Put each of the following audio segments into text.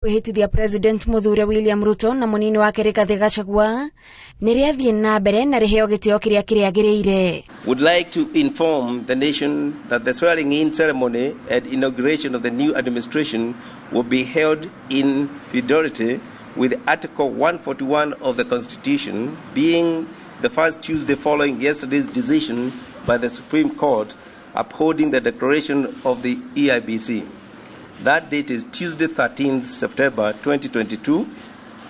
Kwihitithia President Muthure William Ruto na munini wake Rigathi Gachagua niriathie na mbere na riheo gitio kiria kiriagiriire. Would like to inform the nation that the swearing in ceremony and inauguration of the new administration will be held in fidelity with Article 141 of the Constitution, being the first Tuesday following yesterday's decision by the Supreme Court upholding the declaration of the EIBC. That date is Tuesday, 13th September 2022,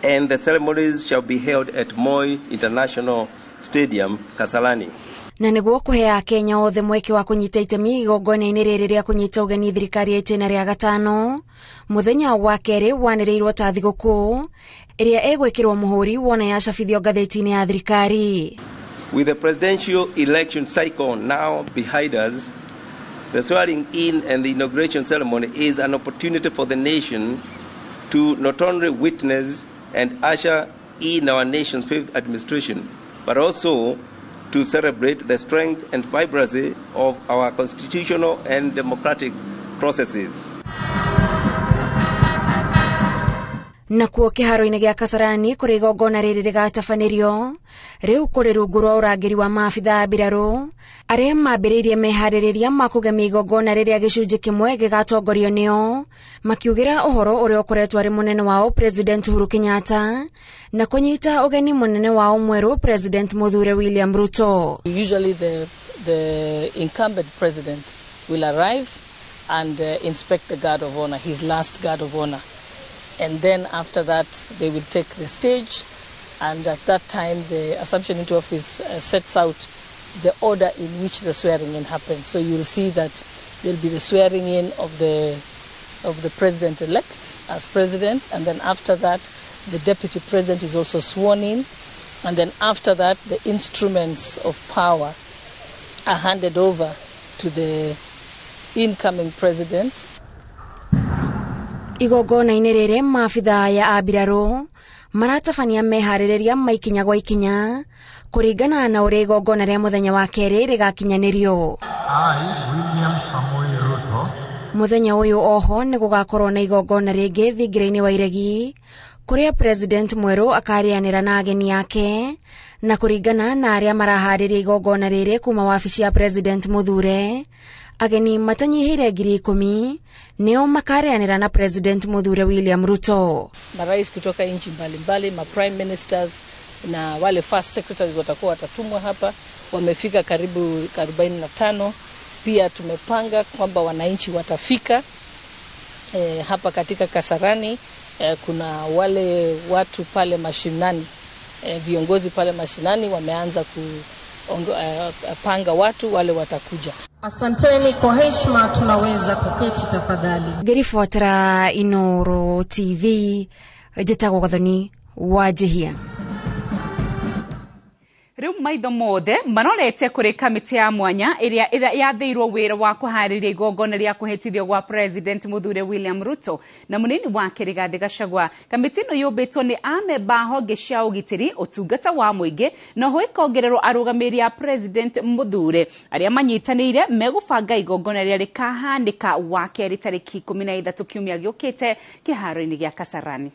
and the ceremonies shall be held at Moi International Stadium, Kasarani. Na niguo kuhea Kenya othe mweke wa kunyita itemi igongona-ini riri ria kunyita ugeni thirikari itena ria gatano muthenya wa keri wanireirwo ta thiguku iria egwikirwo muhuri wona yacabithio ngatheti-ini ya thirikari. With the presidential election cycle now behind us, the swearing in and the inauguration ceremony is an opportunity for the nation to not only witness and usher in our nation's fifth administration, but also to celebrate the strength and vibrancy of our constitutional and democratic processes. Nakuo kiharo-ini gia Kasarani kuri igongona riri rigatafanirio riu kuri rungu rwa urangiri wa maabitha mbiraru aria mambiriirie mehaririria ma kugemia igongona riria gicunji kimwe gigatongorio nio makiugira uhoro uria ukoretwo ari munene wao President Uhuru Kenyatta na kunyita ugeni munene wao mweru President Muthure William Ruto. Usually the incumbent president will arrive and inspect the guard of honor, his last guard of honor. And then after that, they will take the stage, and at that time, the Assumption into Office sets out the order in which the swearing-in happens. So you will see that there will be the swearing-in of the president-elect as president, and then after that, the deputy president is also sworn in, and then after that, the instruments of power are handed over to the incoming president. Igongona-ini riri maabitha ya abiraru maratabania mehaririria maikinya gwa ikinya kuringana na uria igongona ria muthenya wa keri rigakinyanirio. Muthenya uyu oho ni gugakorwo na igongona ringi thingira-ini wa iregi kuria president mweru akarianira na ageni yake na kuringana na aria marahariria igongona riri kuma wabici ya President Muthure. Ageni matanyihire 10,000 neo makareanira na President Muthure William Ruto. Marais kutoka nchi mbalimbali, ma prime ministers na wale first secretaries watakuwa watatumwa hapa, wamefika karibu 45. Pia tumepanga kwamba wananchi watafika hapa katika Kasarani. Kuna wale watu pale mashinani, viongozi pale mashinani wameanza panga watu wale watakuja. Asanteni, kwa heshima tunaweza kuketi tafadhali. Ngirifuatira Inoro TV jitagwo Gathoni wajihia. Riu maitho mothe marorete kuri kamiti ya mwanya iria yathirwo wira wa kuhariria igongona ria kuhetithio gwa President Muthure William Ruto na munini wake Rigathi Gachagua. Kamiti no yubitwo ni amemba honge cia ugitiri, utungata wa muingi na ho ikongererwo arugamiri ya President Muthure aria manyitanire megubanga igongona ria rikahanika wa keri tariki 13 kiumia giukite kiharo-ini gia Kasarani.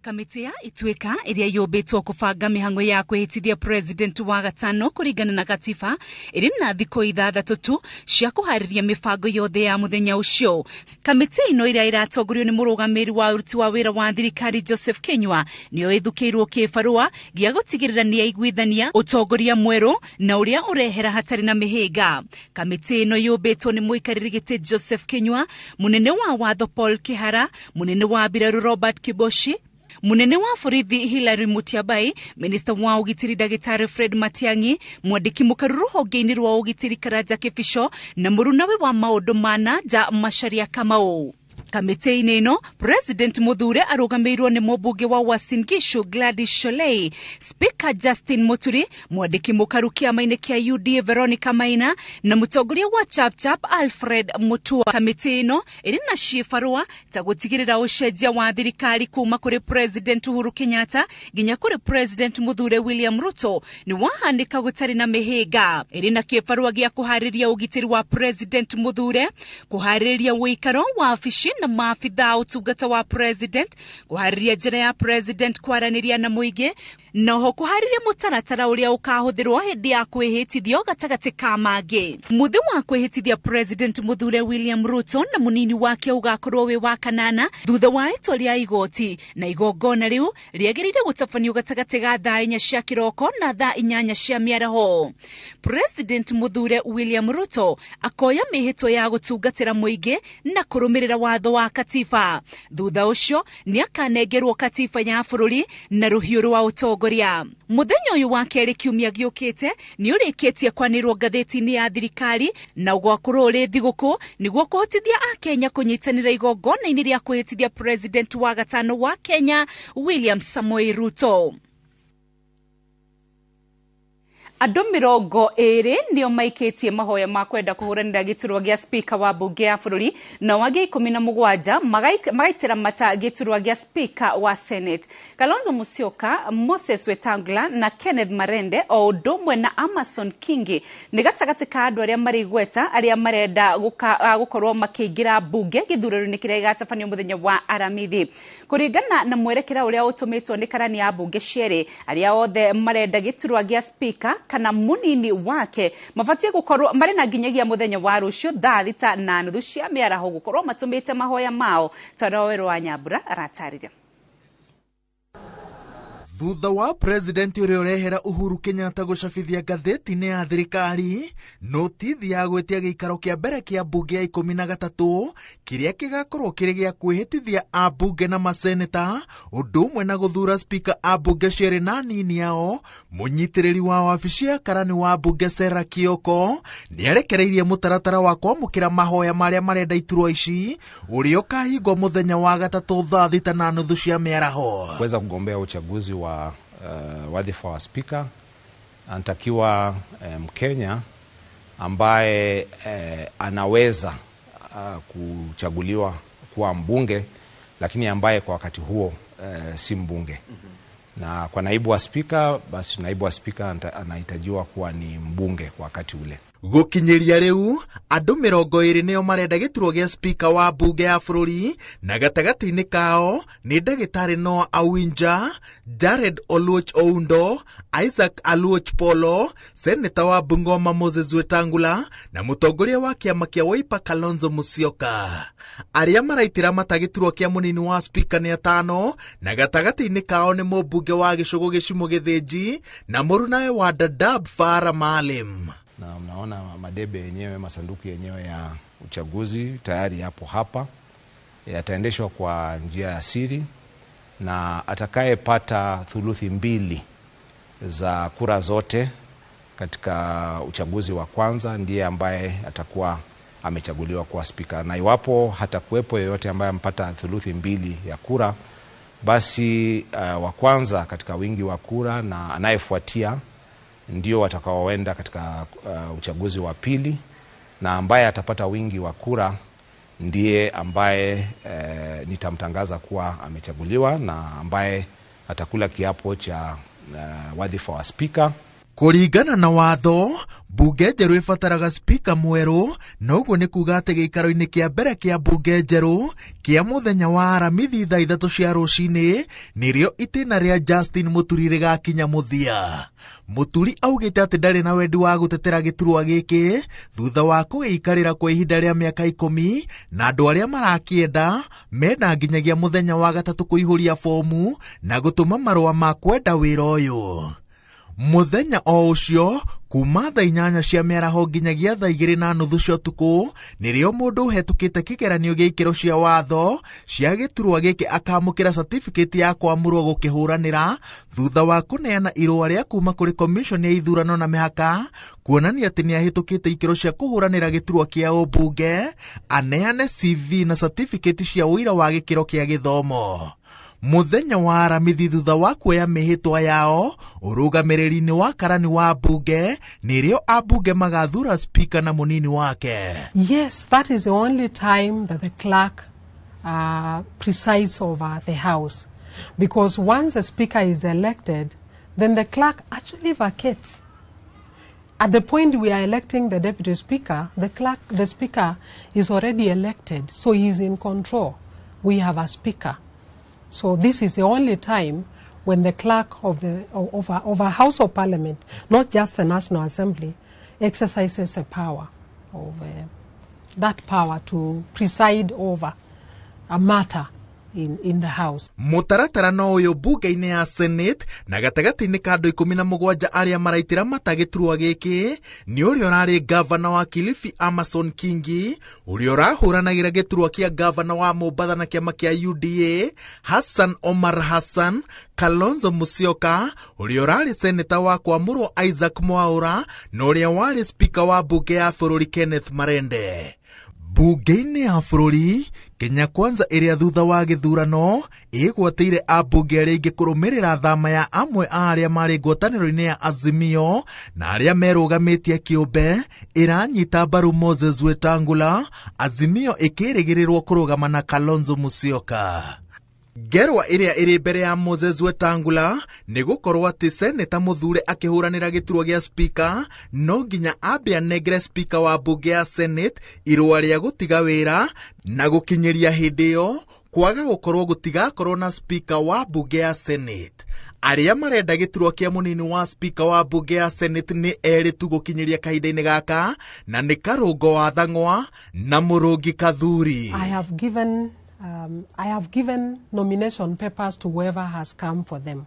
Kamiti ya Ituika iria yobetwo kubanga mihango ya kwihitithia President wa gatano kuringana na gatiba iri na thiko 6 tu cia kuhariria mibango yothe ya muthenya ucio. Kamiti ino iria iratongorio ni murugamiri wa uruti wa wira wa thirikari Joseph Kenywa nio ithukirwo kibarua gia gutigirira ni aiguithania utongoria mweru na uria urehera hatari na mihinga. Kamiti ino yobetwo ni muikariri giti Joseph Kenywa, munene wa watho Paul Kihara, munene wa biraru Robert Kiboshi, munene wa borithi Hilary Mutyambai, minista wa ugitiri Dagitari Fred Matiang'i, mwandiki mukaruru honge-ini rwa ugitiri Karanja Kibisho na murunawe wa maundu mana ja Macharia Kamau. Kamiti-ini ino President Muthure arugamirwo ni mubunge wa Uasin Gishu Gladys Sholei, Speaker Justin Muturi, mwandiki mukaru kiama-ini kia UDA Veronica Maina na mutongoria wa Chapchap Alfred Mutua. Kamiti ino iri na cibarua ta gutigirira ucenjia wa thirikari kuma kuri President Uhuru Kenyatta nginya kuri President Muthure William Ruto ni wahandika gutari na mihinga. Iri na kibarua gia kuhariria ugitiri wa President Muthure, kuhariria wikaro wa afisi na maafitha utungata wa president kuhariria njira ya president kwaraniria na muingi noho kuhariria mutaratara uria ukahuthirwo hindi ya kwihitithio gatagati ka mangi. Muthi wa kwihitithia president muthure William Ruto na munini wake ugakorwo wi wa kanana thutha wa itua ria igoti, na igongona riu riagirire gutafanio gatagati ga thaa 4 cia kiroko na thaa 8 cia miaraho. President muthure William Ruto akoya mihitwa ya gutungatira muingi na kurumirira watho wa katiba. Thutha ucio ni akanengerwo katiba ya bururi na ruhiu rwa utongoria. Muthenya uyu wa keri kiumia giukite ni urikitie kwanirwo ngatheti-ini ya thirikari na ugakorwo uri thiguku niguo kuhotithia Akenya kunyitanira igongona-ini ria kwihitithia president wa gatano wa Kenya William Samoei Ruto. Andũ 20 nĩo maikitie mahoya ma kwenda kuhuranira giturwa gia speaker wa bunge ya bururi na wage 17 magaitira mata giturwa gia speaker wa Senate. Kalonzo Musyoka, Moses Wetangula na Kenneth Marende o udomwe na Amason Kingi ni gatagati ka andu aria mari gweta aria marenda gukorwo makiingira bunge githurano-ini kiria gatafanio muthenya wa Aramithi. Kuringana na mwerekera uria utumitwo ni karani ya bunge ciere aria othe marenda giturwa gia speaker kana munini wake mafatie gukorwo mari na nginyagia muthenya wa rucio thaa 9:30 cia miaraho gukorwo matumite mahoya mao. Tarawero wa Nyambura aratarire. Thutha wa president uria urehera Uhuru Kenyatta gucabithia ngatheti-ini ya thirikari notithi ya gwetia giikaro kia mbere kia bunge ya 13 kiria kigakorwo kiri gia kwihitithia abunge na maseneta undu umwe na guthura speaker abunge ciere na nini yao. Munyitiriri wa wabici ya karani wa bunge Sera Kioko ni arekereirie mutaratara wa kwamukira mahoya maria marenda iturwa ici uria ukahingwo muthenya wa gatatu thaa 9:30 cia miaraho. Kuweza kugombea uchaguzi wa wadhifa wa speaker anatakiwa Mkenya ambaye anaweza kuchaguliwa kuwa mbunge lakini ambaye kwa wakati huo si mbunge. Na kwa naibu wa speaker, basi naibu wa speaker anahitajiwa kuwa ni mbunge kwa wakati ule. Gukinyiria riu andu 20 nio marenda giturwo gia speaker wa bunge ya bururi na gatagati-ini kao ni ndagitari Noah Awinja, Jared Oluoch Oundo, Isaac Aluoch Polo, seneta wa Bungoma Moses Wetangula na mutongoria wa kiama kia Wiper Kalonzo Musyoka. Aria maraitira matagiturwo kia munini wa speaker ni 5 na gatagati-ini kao ni mubunge wa gicugu gicimo githinji na murunawe wa Dadaab Farah Maalim. Na mnaona madebe yenyewe, masanduku yenyewe ya uchaguzi tayari hapo hapa, yataendeshwa kwa njia ya siri, na atakayepata thuluthi 2 za kura zote katika uchaguzi wa kwanza ndiye ambaye atakuwa amechaguliwa kuwa speaker. Na iwapo hatakuwepo yeyote ambaye ampata thuluthi 2 ya kura, basi wa kwanza katika wingi wa kura na anayefuatia ndio watakaoenda katika uchaguzi wa pili, na ambaye atapata wingi wa kura ndiye ambaye nitamtangaza kuwa amechaguliwa na ambaye atakula kiapo cha wadhifa wa speaker. Kuringana na watho, bunge njeru ibataraga speaker mweru, noguo ni kuga ati giikaro-ini kia mbere kia bunge njeru kia muthenya wa Aramithi thaa 3 cia rucini nirio itina ria Justin Muturi rigakinya muthia. Muturi augite ati ndari na wendi wa gutetera giturwa giki thutha wa kugiikarira kwa ihinda ria miaka 10 na andu aria marakienda mena nginyagia muthenya wa gatatu kuihuria fomu na gutuma marua ma kwenda wira uyu. Muthenya o ucio kuma thaa 8 cia miaraho nginyagia thaa 2:30 cia utuku nirio mundu uhetukite kigeranio gia ikiro cia watho cia giturwa giki akamukira certificate ya kwamurwo gukihuranira thutha wa kuneana irua ria kuma kuri commission ya ithurano na mihaka kuonania ati ni ahitukite ikiro cia kuhuranira giturwa kia ubunge, aneane CV na certificate cia uira wa gikiro kia githomo. Muthenya wa Aramithi thutha wa kuoya mihitwa yao urugamiriri-ini wa karani wa bunge nirio abunge magathura speaker na munini wake. Yes, that is the only time that the clerk presides over the house, because once the speaker is elected, then the clerk actually vacates. At the point we are electing the deputy speaker, the speaker is already elected, so he is in control. We have a speaker. So this is the only time when the clerk of a House of Parliament, not just the National Assembly, exercises a power of that power to preside over a matter in the House. Mutaratara no uyu bunge-ini ya Senate na gatagati-ini ka andu 17 aria maraitira mata giturwa giki ni uria urari governor wa Kilifi Amason Kingi, uria urahuranagira giturwa kia governor wa Mombasa na kiama kia UDA Hassan Omar Hassan, Kalonzo Musyoka uria urari senator wa Kwamurwo Isaac Mwaura na uria wari speaker wa bunge ya bururi Kenneth Marende. Bunge-ini ya bururi Kenya Kwanza iria thutha wa githurano igwateire ambunge aria ingi kurumirira thama ya amwe aria mari ngwataniro-ini ya Azimio na aria merugamitie kiumbe iranyita mbaru Moses Wetangula, Azimio ikirigirirwo kurugama na Kalonzo Musyoka. Ngerwa iria iri mbere ya Moses Wetangula ni gukorwo ati seneta muthure akihuranira giturwa gia speaker no nginya ambe anegre speaker wa bunge ya Senate irua ria gutiga wira na gukinyiria hindi yo kwaga gukorwo gutigakorwo na speaker wa bunge ya Senate. Aria marenda giturwa kia munini wa speaker wa bunge ya Senate ni eri tu gukinyiria kahinda-ini gaka na ni Karungo wa Thang'wa na Murungi Kathuri. I have given nomination papers to whoever has come for them.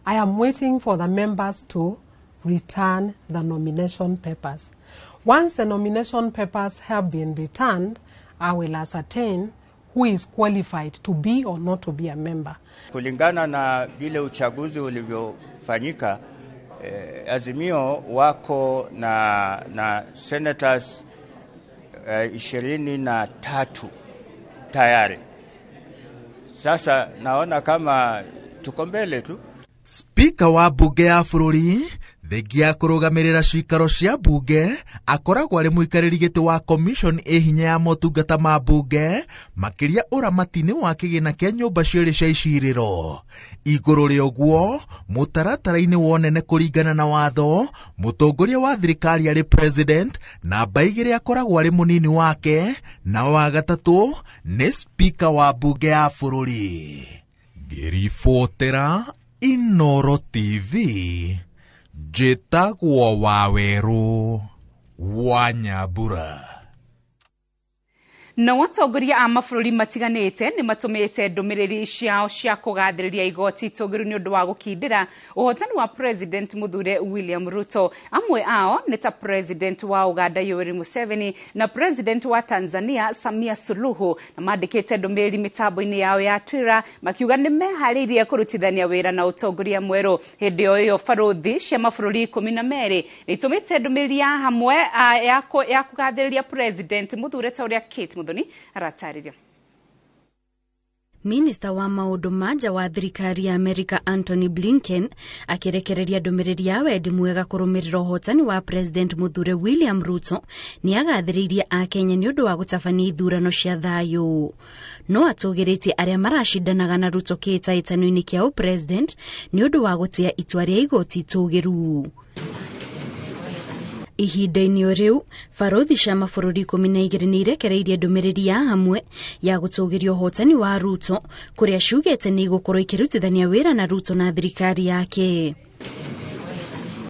I am waiting for the members to return the nomination papers. Once the nomination papers have been returned, I will ascertain who is qualified to be or not to be a member. Kulingana na vile uchaguzi ulivyofanyika, Azimio wako na senators 23 tayari. Sasa naona kama tuko mbele tu. Speaker wa bunge ya bururi thengia kurugamirira cikaro cia bunge akoragwo ari muikariri giti wa commission hinya ya motungata ma bunge makiria uramati-ini wa kigina kia nyumba ciiri cia iciriro. Iguru ria uguo mutaratara-ini wonene kuringana na watho mutongoria wa thirikari ari president na baigire akoragwo ari munini wake na wa gatatu ni speaker wa bunge ya bururi. Ngiribotera Inoro TV Njĩtagwo Waweru wa Nyambura. Na watongoria a mabũrũri matiganĩte nĩ matũmĩte ndũmĩrĩri ciao cia kũgathĩrĩria igoti itũngĩru nĩ ũndũ wa gũkindĩra ũhotani wa President Muthure William Ruto. Amwe ao nĩ ta President wa Uganda Yoweri Museveni na President wa Tanzania Samia Suluhu, na mandĩkĩte ndũmĩrĩri mĩtambo-inĩ yao ya Twitter makiuga nĩ meharĩirie kũrutithania wĩra na ũtongoria mwerũ. Hĩndĩ o ĩyo barũthi cia mabũrũri 12 nĩ itũmĩte ndũmĩrĩri ya hamwe ya kũgathĩrĩria President Muthure ta ũrĩa Kate Arataririo. Minister wa maundu manja wa thirikari ya America Anthony Blinken akirekereria ndũmĩrĩri ya wendi mwega kũrũmĩrĩra ũhotani wa President Muthure William Ruto ni agathĩrĩirie a Kenya nĩ ũndũ wa gũtabania ithurano cia thayũ. No atũgĩrĩtie arĩa maracindanaga na Ruto kĩhĩtahĩtano-inĩ kĩa president nĩ ũndũ wa gũtĩa itua rĩa igoti itũgĩru. Ihinda-inĩ o rĩu barũthi cia mabũrũri 12 nĩ irekereirie ndũmĩrĩri ya hamwe ya gũtũgĩria ũhotani wa Ruto kũrĩa ciugĩte nĩ igũkorwo ikĩrutithania wĩra na Ruto na thirikari yake.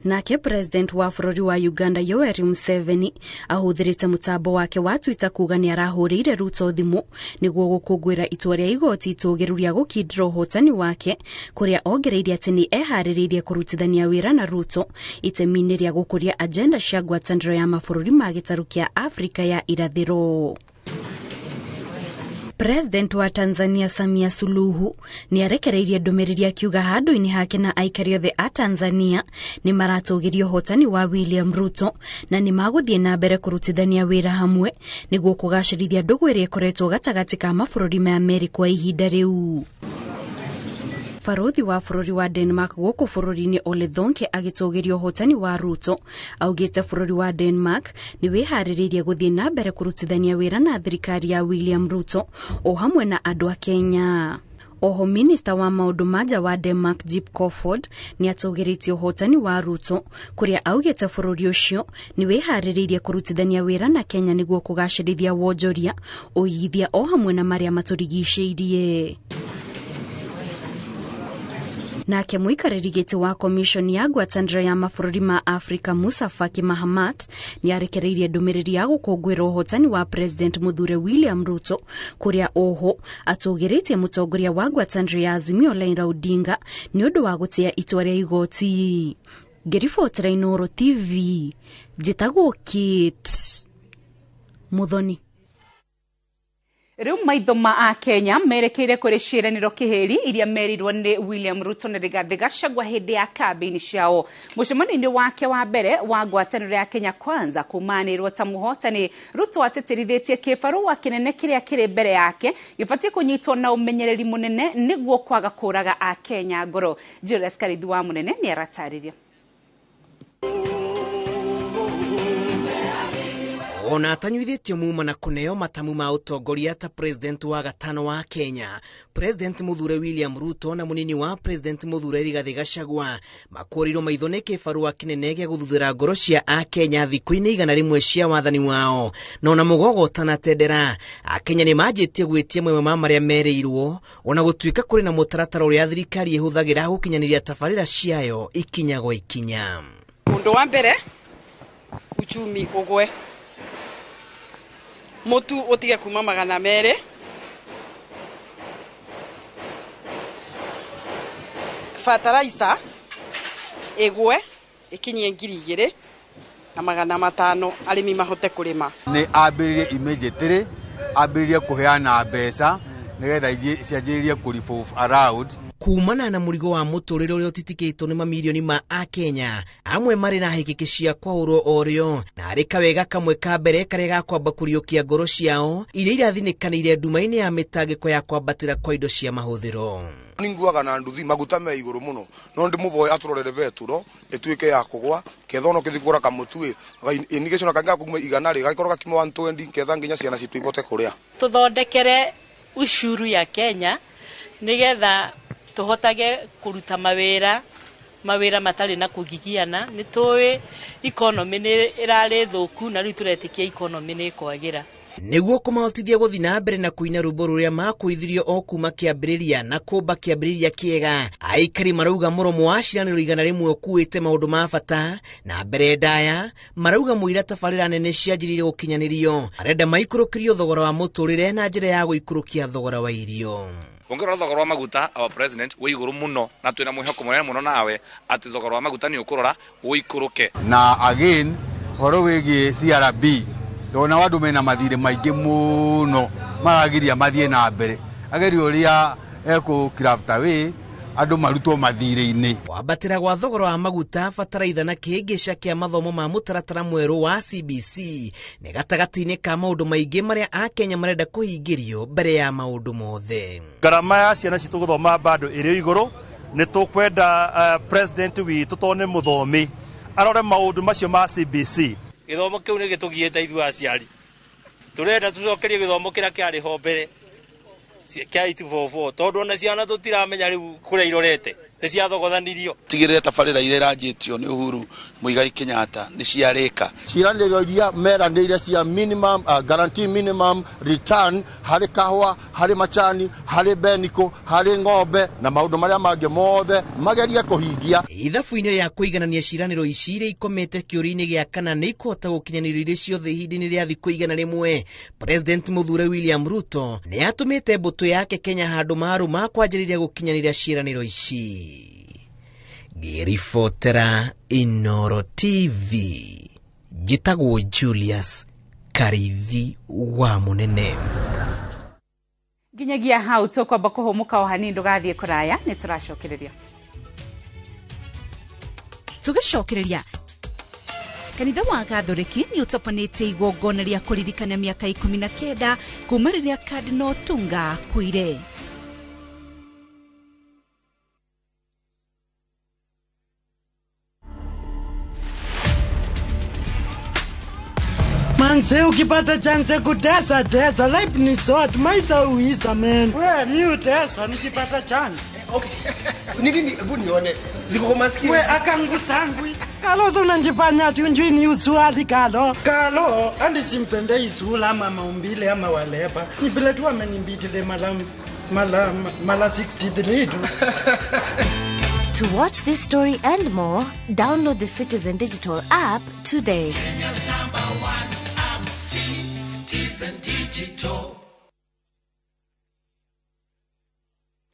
Nake President wa bũrũri wa Uganda Yoweri Museveni ahũthĩrĩte mũtambo wake wa Twitter kuga nĩ arahũrĩire Ruto thimũ nĩguo gũkũngũĩra itua rĩa igoti itũgĩru rĩa gũkindĩra ũhotani wake, kũrĩa ongereire atĩ nĩ eharĩrĩirie kũrutithania wĩra na Ruto itemi-inĩ rĩa gũkũria agenda cia ngwatanĩro ya mabũrũri ma gĩtarũ kĩa Afrika ya irathĩro. President wa Tanzania Samia Suluhu ni arekereirie ndũmĩrĩri akiuga handũ-inĩ hake na aikari othe a Tanzania ni maratũgĩria ũhotani wa William Ruto na ni magũthiĩ na mbere kũrutithania wĩra hamwe nĩguo kũgacĩrithia ndũgũ ĩrĩa ĩkoretwo gatagatĩ ka mabũrũri ma Amerika kwa ihinda rĩu. Barũthi wa bũrũri wa Denmark gũkũ bũrũri-inĩ Ole Thonke agĩtũgĩria ũhotani wa Ruto augĩte bũrũri wa Denmark nĩ wĩharĩrĩirie gũthiĩ na mbere kũrutithania wĩra na thirikari ya William Ruto o hamwe na andũ a Kenya. Oho minista wa maundu maja wa Denmark Jip Kofod ni atugiritie uhotani wa Ruto kuria augite bururi ucio ni wihaririirie kurutithania wira na Kenya niguo kugacirithia wonjoria uigithia o hamwe na maria maturigicĩirie. Nake muikarĩri gĩtĩ wa commission ya ngwatanĩro ya mabũrũri ma Afrika Musa Faki Mahamat ni arekereirie ndũmĩrĩri ya gũkũngũĩra ũhotani wa President Muthure William Ruto kuria oho atũgĩrĩtie mũtongoria wa ngwatanĩro ya Azimio Raila Odinga ni ũndũ wa gũtĩa itua rĩa igoti. Ngĩribotera Inoro TV, njĩtagwo Kate Muthoni. Riu maitho ma a Kenya merekeire kuri ciĩranĩro kĩhĩri iria merirwo ni William Ruto na Rigathi Gachagua hĩndĩ ya kambĩini ciao. Mũcemanio-inĩ wake wa mbere wa ngwatanĩro ya Kenya Kwanza kumanĩrwo ta mũhotani, Ruto atĩtĩrithĩtie kĩbarũa kĩnene kĩrĩa kĩrĩ mbere yake gĩbatiĩ kũnyitwo na ũmenyereri mũnene nĩguo kwaga kũraga a Kenya ngoro. Julius Karithi wa Mũnene ni aratarĩria. Ona atanyuithĩtio muma na kuneo matamu ma utongoria ta president wa gatano wa Kenya, President Muthure William Ruto na munini wa President Muthure Rigathi Gachagua makurirwo maitho nĩ kĩbarũa kĩnene gĩa gũthuthura ngoro cia a Kenya thikũ-inĩ 100 cia wathani wao. Na ona mũgogotana tendera a Kenya nĩ manjĩtie gwĩtia mwemwe ma marĩa merĩirwo, ona gũtuĩka kũrĩ na mũtaratara ũrĩa thirikari ĩhũthagĩra gũkinyanĩria tabarĩra ciayo ikinya gwa ikinya. Ũndũ wa mbere, uchumi ũgwe, mutu utige kuma 200, fertilizer igwe ikinyie 2,000 na 500 arimi mahote kurima. Ni ambiririe immediately, ambiririe kuheana mbeca nigetha cianjĩrĩrie kũribove around. Kumana na mũrigo wa mũtũrĩre ũrĩa ũtitikĩtwo nĩ mamirioni ma a Kenya, amwe marĩ na hĩkĩkĩ cia kwaũrwo orĩo, na arĩ kawega kamwe ka mbere karĩa gakwamba kũriũkia ngoro ciao iria irathinĩkanĩire nduma-inĩ ya mĩtangĩko ya kwambatĩra kwa indo cia mahũthĩro. Ninguaga na nduthi maguta me igũrũ mũno, no ndĩmũvoe atũrorere betũro ĩtuĩke ya kũgwa ketha ono kĩthikũra kamũtue irrigation kanga kuma 100 gakorwo gakima 120 ketha nginya ciana citũ ibote kũrĩa. Tuthondekere ushuru ya Kenya nigetha tuhotage kuruta mawira matarĩ na kũgigiana. Nĩ tũĩ economy nĩ ĩrarĩ thũku na rĩu tũretĩkia economy nĩ kwagĩra. Nĩguo kũmahotithia gũthiĩ na mbere na kũina rwĩmbo rũrĩa makuithirio o kuma kĩambĩrĩria na kũmba kĩambĩrĩria kĩega, aikari marauga mũromo wa ciĩranĩro 100 ũkuĩte maũndũ ma bata, na mbere ndaya marauga mũira tabarĩra nene cianjĩrĩire gũkinyanĩrio. Arenda maikũrũkĩrio thogora wa mũtũrĩre na njĩra ya gũikũrũkia thogora wa irio. Ongera thogora wa maguta, our president wĩ igũrũ mũno na twĩna mwĩhoko mũnene mũno nawe atĩ thogora wa maguta nĩ ũkũrora ũikũrũke. Na again horo wĩgiĩ CRB, tona wandu mena mathirĩ maingĩ mũno maragiria mathiĩ na mbere, agerio ũrĩa ekũcraft way andu marutwo mathirĩ-inĩ. Kwambatĩra gwa thogora wa maguta, bataraitha na kĩhĩngĩca kĩa mathomo ma mũtaratara mwerũ wa CBC nĩ gatagatĩ-inĩ ka maũndũ maingĩ marĩa a Kenya marenda kũhingĩrio mbere ya maũndũ mothe. Garama ya ciana citũ gũthoma bado ĩrĩ igũrũ, nĩ tũkwenda president witũ tondũ nĩ mũthomi arore maũndũ macio ma CBC. Gĩthomo kĩu nĩ gĩtũgiĩte ithuĩ aciari, tũrenda tũcokerie gĩthomo kĩrĩa kĩarĩ ho mbere kĩa 844 tondũ ona ciana tũtiramenya rĩu kũrĩa irorete nĩ ciathogothanirio. Tigĩrĩre tabarĩra iria iranjĩtio nĩ Uhuru Muigai Kenyatta nĩ ciarĩka. Ciĩranĩro iria meranĩire cia minimum guarantee minimum return harĩ kahũa, harĩ macani, harĩ beniko, harĩ ng'ombe na maũndũ marĩa mangĩ mothe magerie kũhingia. Ithabu-inĩ rĩa kũiganania ciĩranĩro ici iria ikomete kĩũria-inĩ gĩa kana nĩ ikũhota gũkinyanĩrio iria ciothe ihinda-inĩ rĩa thikũ 100, President Muthure William Ruto nĩ atũmĩte mbũtũ yake Kenya handũ maru ma kwanjĩrĩria gũkinyanĩria ciĩranĩro ici. Ngĩribotera Inoro TV, njĩtagwo Julius Karithi wa Mũnene. Nginyagia hau tũkwamba kũhũmũka o hanini ndũgathiĩ kũraya, nĩ tũracokereria. Tũgĩcokereria, kanitha wa Gathoreki nĩ ũtabanĩtie igongona rĩa kũririkana mĩaka 19 kuma rĩrĩa Cardinal Otunga akuire. chance, ukipata chance kutesa tesa, life ni short, maisha uisa man. Wewe ni utesa nikipata chance. Okay. Nini hebu nione. Ziko kwa masikio. Wewe akangu sangwi. Kalo unanjifanya tunjui ni uswali kalo. Kalo andi simpende isula ama maumbile ama walepa. Nibile tu amenimbitile mala 63 tu. To watch this story and more, download the Citizen Digital app today. Kenya's #1 app, Citizen Digital.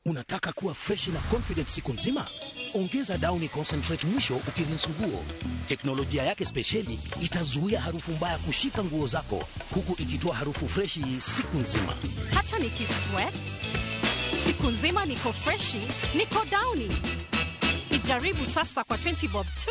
Unataka kuwa fresh na confident siku nzima? Ongeza Downy Concentrate mwisho ukirinse nguo. Teknolojia yake speciali itazuia harufu mbaya kushika nguo zako huku ikitoa harufu freshi siku nzima. Hata nikisweat siku nzima niko freshi, niko Downy. Ijaribu sasa kwa 20 bob tu.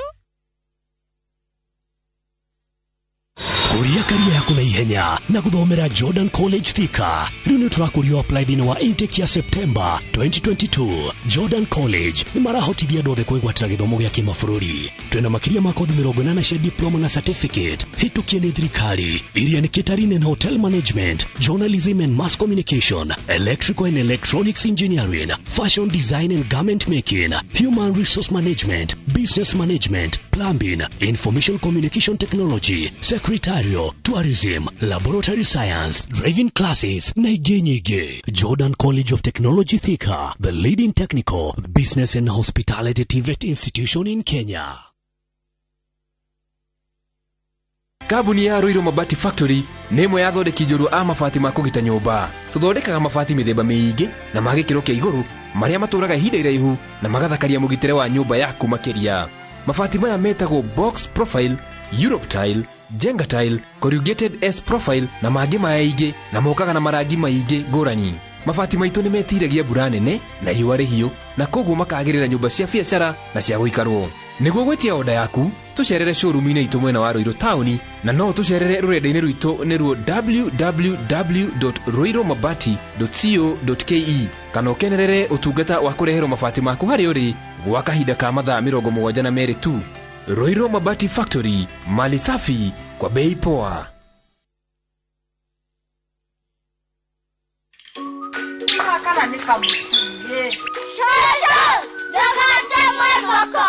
Kuria karia yako na ihenya na kuthomera Jordan College Thika. Rino turakurio apply thini wa intake ya September 2022. Jordan College ni marahotithia andu othe kwigwatira githomo gia kimabũrũri. Twina makiria ma kothi 80 cia diploma na certificate. Hitukie ni thirikari iria ni catering and hotel management, journalism and mass communication, electrical and electronics engineering, fashion design and garment making, human resource management, business management, plumbing, information communication technology, secretarial, tourism, laboratory science, driving classes, na ingĩ nyingĩ. Jordan College of Technology Thika, the leading technical, business and hospitality TVET institution in Kenya. Kabuni ya Ruiru Mabati Factory nĩ ĩmwe ya thondeki njũru a mabati ma kũgita nyũmba. Tũthondekaga mabati mĩthemba mĩingĩ na ma gĩkĩro kĩa igũrũ marĩa matũraga ihinda iraihu na magathakaria mũgitĩre wa nyũmba yaku makĩria. Mabati maya metagwo box profile, Europe tile, Jenga tile, corrugated S profile na mangĩ maingĩ na mokaga na marangi maingĩ ngũrani. Mabati maitũ nĩ metiragia mbura nene na riũa rĩhiũ na koguo makagĩrĩra nyũmba cia biacara na cia gũikarwo. Nĩguo gwetia oda yaku, tucerere showroom-inĩ itũ mwena wa Ruiru Town na no tucerere rũrenda-inĩ rwitũ nĩruo www.ruiromabati.co.ke kana ũkenerere ũtungata wa kũreherwo mabati maku harĩa ũrĩ gwa kahinda ka mathaa 72 tu. Ruiru Mabati Factory, mali safi kwa bei poa. Kama nika msiye. Shosho, jogate mwefoko.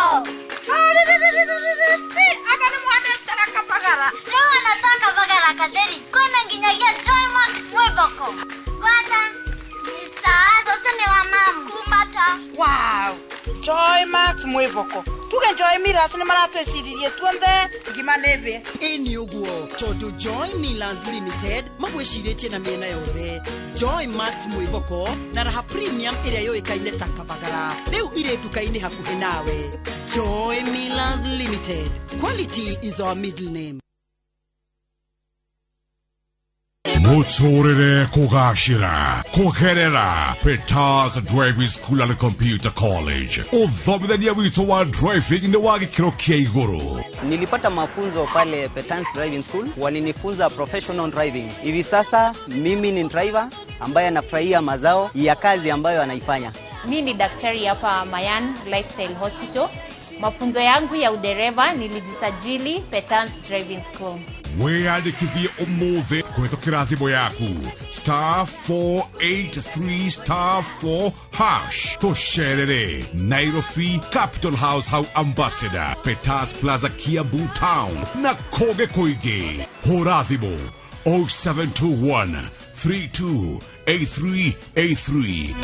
Si, agani mwane taraka bagara. Leo nataka bagara kaderi. Kwena nginyagia Joy Max mwefoko. Gwata, nitaazo sene wa mamu. Kumata. Wow, Joy Max mwefoko. Tuge Joy Miras ni mara tweciririe tuonde ngima nebe. Ini uguo tondu Joy Millers Limited magwiciritie na miena yothe. Joy Max mwivoko na raha premium iria yoikaine ta kabagara. Riu ire duka-ini hakuhi nawe. Joy Millers Limited. Quality is our middle name. Muturire kugashira kugerera Peters Driving School and Computer College. Uthomithania wito wa driving ni wa gikiro kia iguru. Nilipata mafunzo pale Peters Driving School, walinifunza professional driving. Hivi sasa mimi ni driver ambaye anafurahia mazao ya kazi ambayo anaifanya. Mimi ni daktari hapa Mayan Lifestyle Hospital. Mafunzo yangu ya udereva nilijisajili Peters Driving School. Weyandikithie umuthi kuhetũkĩra thimũ yaku *483*4# tũcerere Nairobi Capital House hau Ambassador, Peters Plaza Kiambu Town na kũngĩ kũingĩ. Hũra thimũ 0721 328383.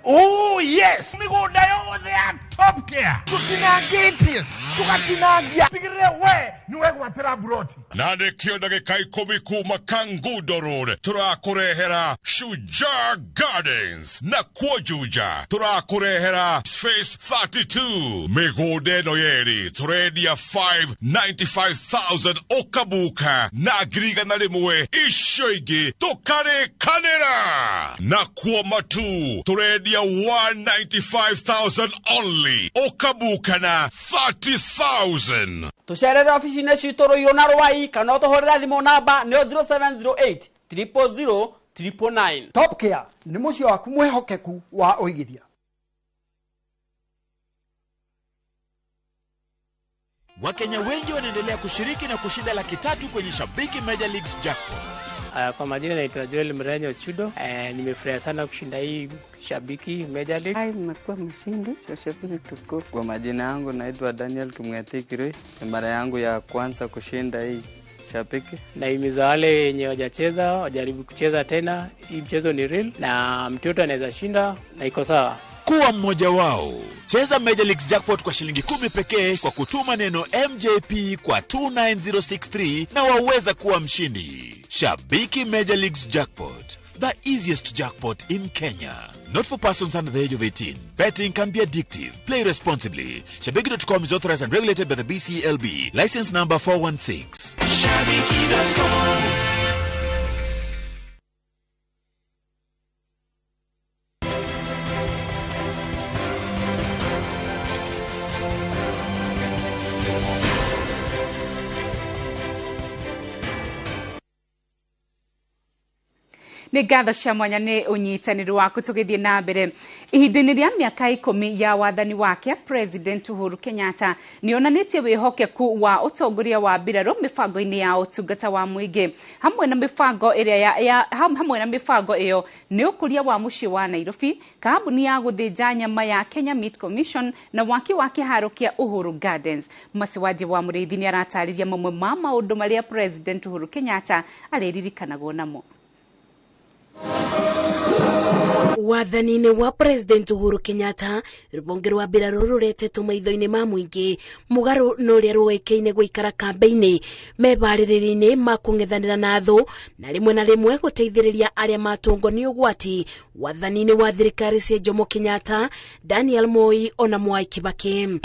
Oh yes, migunda yothe ya Top Gear tutinangĩtie tũgatinagia tigĩrĩre we niwe gwatĩra buroti na nĩkĩo ndagĩka 10 kuma Kangundo Road tũrakũrehera Shujaa Gardens na Kuojuja tũrakũrehera Space 32 mĩgũnda ĩno yerĩ tũrendia 595,000 ũkabuka na ngirigana rĩmwe icio ingĩ tũkarĩkanĩra na Kuomatu tũrendia 195,000 only ũkabuka na 30,000. Tucerere ofisi-inĩ citũ Ruiru na Rwai kana ũtũhũrĩre thimũ namba nĩ 0708 000 999. Top Gear nĩ mũciĩ waku mwĩhokeku wa ũigithia. Wakenya wengi wanaendelea kushiriki na kushinda $300,000 kwenye Shabiki Major Leagues Jackpot. Kwa majina naitwa Joel Mrenyo Chudo. Nimefurahia sana kushinda hii Shabiki Major League. Nimekuwa mshindi wa Shabiki tuko. Kwa majina yangu naitwa Daniel Kimwetikire. Mara yangu ya kwanza kushinda hii Shabiki. Naimiza wale wenye hawajacheza wajaribu kucheza tena. Hii mchezo ni real na mtoto anaweza shinda na iko sawa. Kuwa mmoja wao. Cheza Major Leagues Jackpot kwa shilingi 10 pekee kwa kutuma neno MJP kwa 29063 na waweza kuwa mshindi. Shabiki Major Leagues Jackpot, the easiest jackpot in Kenya. Not for persons under the age of 18. Betting can be addictive. Play responsibly. Shabiki.com is authorized and regulated by the BCLB. License number 416. Shabiki.com. Nĩ ngatho cia mwanya nĩ ũnyitanĩri waku tũgĩthiĩ na mbere. Ihinda-inĩ rĩa mĩaka 10 ya wathani wake, President Uhuru Kenyatta nĩ onanĩtie wĩhokeku wa ũtongoria wa mbirarũ mĩbango-inĩ ya ũtungata wa mũingĩ. Hamwe na mĩbango ĩyo nĩ ũkũria wa mũciĩ wa Nairobi, kambuni ya gũthĩnja nyama ya Kenya Meat Commission na waki wa kĩharo kĩa Uhuru Gardens. Masiwaji wa Mũrĩithi nĩ aratarĩria mamwe ma maũndũ marĩa President Uhuru Kenyatta arĩririkanagwo namo. Wathani-inĩ wa President Uhuru Kenyatta, rũhonge rwa mbirarũ rũretetwo maitho-inĩ ma mũingĩ mũgarũ na ũrĩa rũĩkaine gũikara kambĩ-inĩ mebarĩrĩri-inĩ ma kũng'ethanĩra na thũ na rĩmwe na rĩmwe gũteithĩrĩria arĩa matũngwo nĩ ũgwati. Wathani-inĩ wa thirikari cia Jomo Kenyatta, Daniel Moi ona Mwai Kibaki.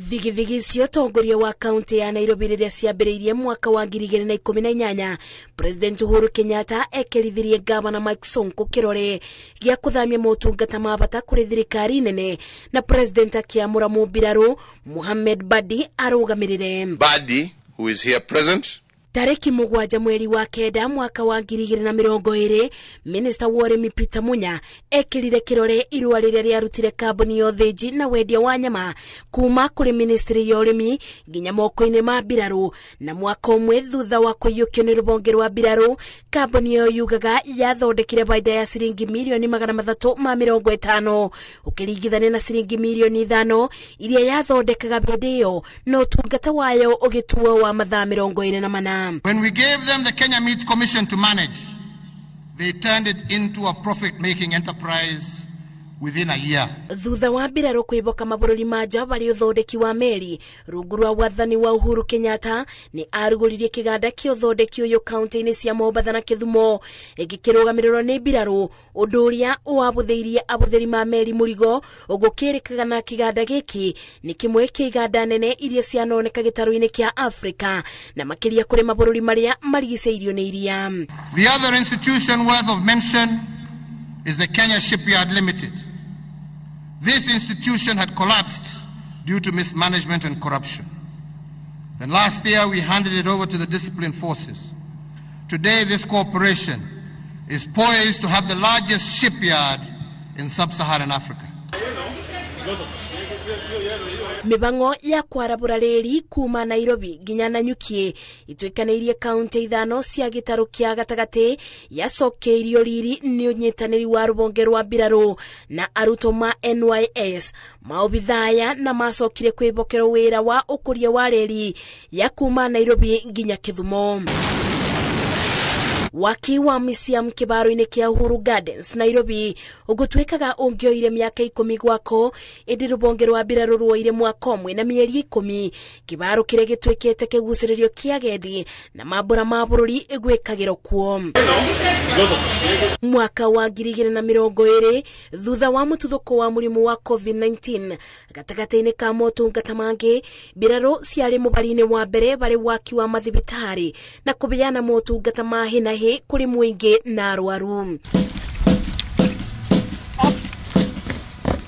Thigithigi cia ũtongoria wa kaunti ya Nairobi rĩrĩa ciambĩrĩirie mwaka wa 2018, President Uhuru Kenyatta ekerithirie gavana Mike Sonko kĩrore gĩa kũthamia motungata ma bata kũrĩ thirikari nene na President akĩamũra mũmbirarũ Mohamed Badi arũgamĩrĩre. Badi, who is here present, Tariki 7 mweri wa kenda mwaka wa 2020, Minister wa Ũrĩmi Peter Munya ekirire kĩrore irua rĩrĩa rĩarutire kambuni ya ũthĩnji na wendia wa nyama kuma kũrĩ Ministry ya Ũrĩmi nginya moko-inĩ ma mbirarũ, na mwaka ũmwe thutha wa kũiyũkio nĩ rũhonge rwa mbirarũ, kambuni ĩyo yugaga yathondekire baida ya ciringi mirioni 350 ũkĩringithania na ciringi mirioni 5 iria yathondekaga hĩndĩ ĩyo, no ũtungata wayo ũgĩtuo wa mathaa 24. When we gave them the Kenya Meat Commission to manage, they turned it into a profit-making enterprise within a year. Thutha wa mbirarũ kwĩboka mabũrũri ma nja barĩ ũthondeki wa meri, rungu rwa wathani wa Uhuru Kenyatta nĩ arugũririe kĩganda kĩa ũthondeki ũyũ kaunti-inĩ cia Mombatha na Kisumu, gĩkĩrũgamĩrĩrwo nĩ mbirarũ, ũndũ ũrĩa wabũthĩirie abũthĩri ma meri mũrigo. Ũgũkĩrĩkaga na kĩganda gĩkĩ nĩ kĩmwe kĩa iganda nene iria cianoneka gĩtarũ-inĩ kĩa Afrika na makĩria kũrĩ mabũrũri marĩa marigicĩirio nĩ iria. The other institution worth of mention is the Kenya Shipyard Limited. This institution had collapsed due to mismanagement and corruption. Then last year we handed it over to the disciplined forces. Today this corporation is poised to have the largest shipyard in sub-Saharan Africa. Mibango ya kwarabũra rĩri kuma Nairobi nginya Nanyuki ituĩkanĩirie kaunti 5 cia gĩtarũ kĩa gatagatĩ yacokeirio riri nĩ ũnyitanĩri wa rũhonge rwa mbirarũ na arutwo ma NYS. Maobithaya na macokire kwĩbokero wĩra wa ũkũria wa reri ya kuma Nairobi nginya Kisumu. Waki wa museum kĩbaro-inĩ kĩa Uhuru Gardens Nairobi ũgũtuĩkaga ũngĩoire mĩaka 10 gwako, ĩndĩ rũhonge rwa mbirarũ rwoire mwaka ũmwe na mĩeri 10. Kĩbaro kĩrĩa gĩtuĩkĩte kĩgucĩrĩrio kĩa agendi na mambũra ma bũrũri gwĩkagĩrwo kuo. Mwaka wa 2020, thutha wa mũtuthũko wa mũrimũ wa COVID-19 gatagatĩ-inĩ ka motungata mangĩ, mbirarũ ciarĩ mũbari-inĩ wa mbere barĩ waki wa mathibitarĩ na kũbeana motungata ma hi na hi kũrĩ mũingĩ na arwaru.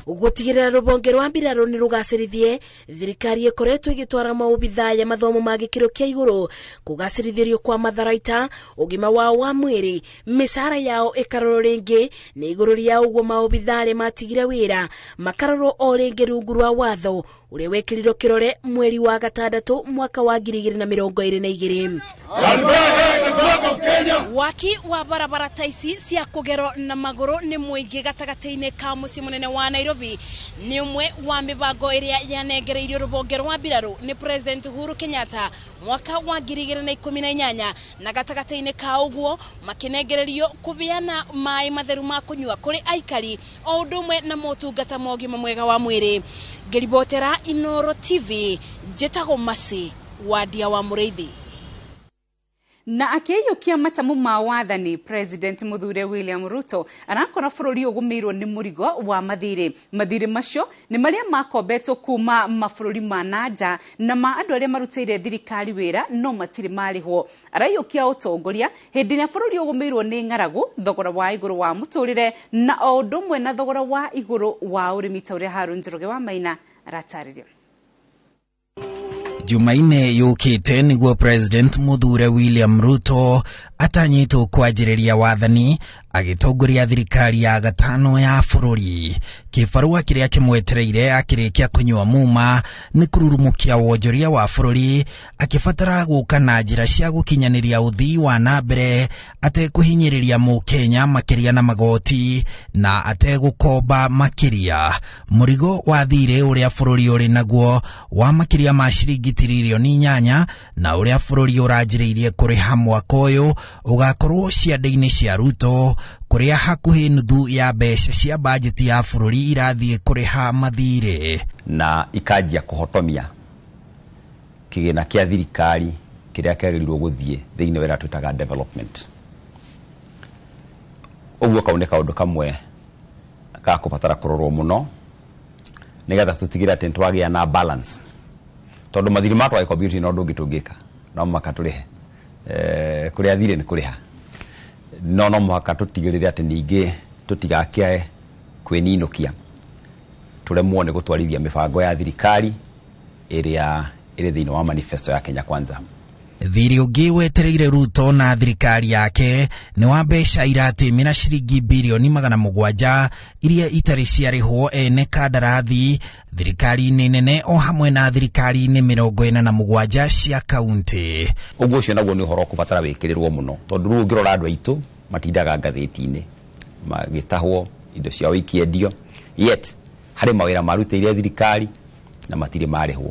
Ũgũtigĩrĩra rũhonge rwa mbirarũ nĩ rũgacĩrithie, thirikari ĩkoretwo ĩgĩtwara maobithaya mathomo ma gĩkĩro kĩa igũrũ, kũgacĩrithĩrio kwa matharaita, ũgima wao wa mwĩrĩ, mĩcara yao ĩkarorwo rĩngĩ, na igũrũ rĩa ũguo maobithaya matigire wĩra makarorwo o rĩngĩ rungu rwa watho uria wekirirwo kirore mweri wa gatandatu mwaka wa 2022. Waki wa barabara taisi cia kugero na maguru ni muingi gatagataine ka muci munene wa Nairobi ni umwe wa mibango iria yanegereirio rubonge rwa mbiraru ni President Uhuru Kenyatta mwaka wa 2018 na gatagataine ka uguo makinegererio kubiana mai matheru ma kunywa kuri aikari o ndumwe na motungata mogima mwega wa mwiri. Geribotera Inoro TV jetago masi wadia wa Mureithi. Na akiyukia matamu ma wathani, President Muthure William Ruto arakora bururi ugumirwo ni murigo wa mathire macio ni maria makombetwo kuma mabũrũri ma nanja na ma andu aria marutĩire thirikari wĩra no matire marĩhwo. Arayukia utongoria hindi ĩrĩa bũrũri ugumirwo ni ng'aragu, thogora wa igũrũ wa mũtũrĩre na o ũndũ ũmwe na thogora wa igũrũ wa ũrĩmi ta ũrĩa Harun Njoroge wa Maina aratarĩria. Jumaine yukite niguo President Muthure William Ruto atanyitwo kwanjĩrĩria wathani agitongoria thirikari ya gatano ya bũrũri. Kibarua kiria kimwetereire akirikia kunywa muma ni kururumukia wonjoria wa bũrũri akibatara gũka na njĩra cia gũkinyanĩria ũthii wa nambere atekuhinyĩrĩria mũkenya makiria na magoti na ategũkomba makiria. Murigo wa thirĩ ũrĩa bũrũri ũrĩ naguo wa makiria ma ciringi tiririoni 8 na ũrĩa bũrũri ũranjĩrĩirie kũrĩha mwaka ũyũ ugakorwo ciande-inĩ cia Ruto kuria hakuhi nuthu ya mbeca cia bajeti ya bũrũri irathie kuriha mathire na ikajia kuhotomia kigina kia thirikari kiria kiagĩrĩirwo gũthie thĩinĩ wa twitaga development. Ũguo kauneka ũndũ kamwe ka kũbatara kũrorwo mũno nigetha tũtigĩre atĩ twagĩa na balance, tondũ mathiri matwa ikombiti no ndũngĩtũngĩka no makatũrehe kuria thire ni kuriha no mwaka tutigirire ati ningi tutigakia kweninukia turemwo ni gutwarithia mibango ya thirikari iria iri thiini wa manifesto ya Kenya Kwanza. Thiri ũngĩ wetereire Ruto na thirikari yake ni wa mbeca iratimira ciringi bilioni 700 iria itari ciarĩhwo ene kandarathi thirikari-inĩ nene o hamwe na thirikari-inĩ 47 cia kaunti. Ũguo ũcio naguo nĩ ũhoro ũkũbatara wĩkĩrĩrwo mũno, tondũ rĩu ũngĩrora andũ aitũ matindaga ngathĩti-inĩ magĩtahwo indo cia wĩkiendio, yet harĩ mawĩra marutĩire thirikari na matirĩ marĩhwo.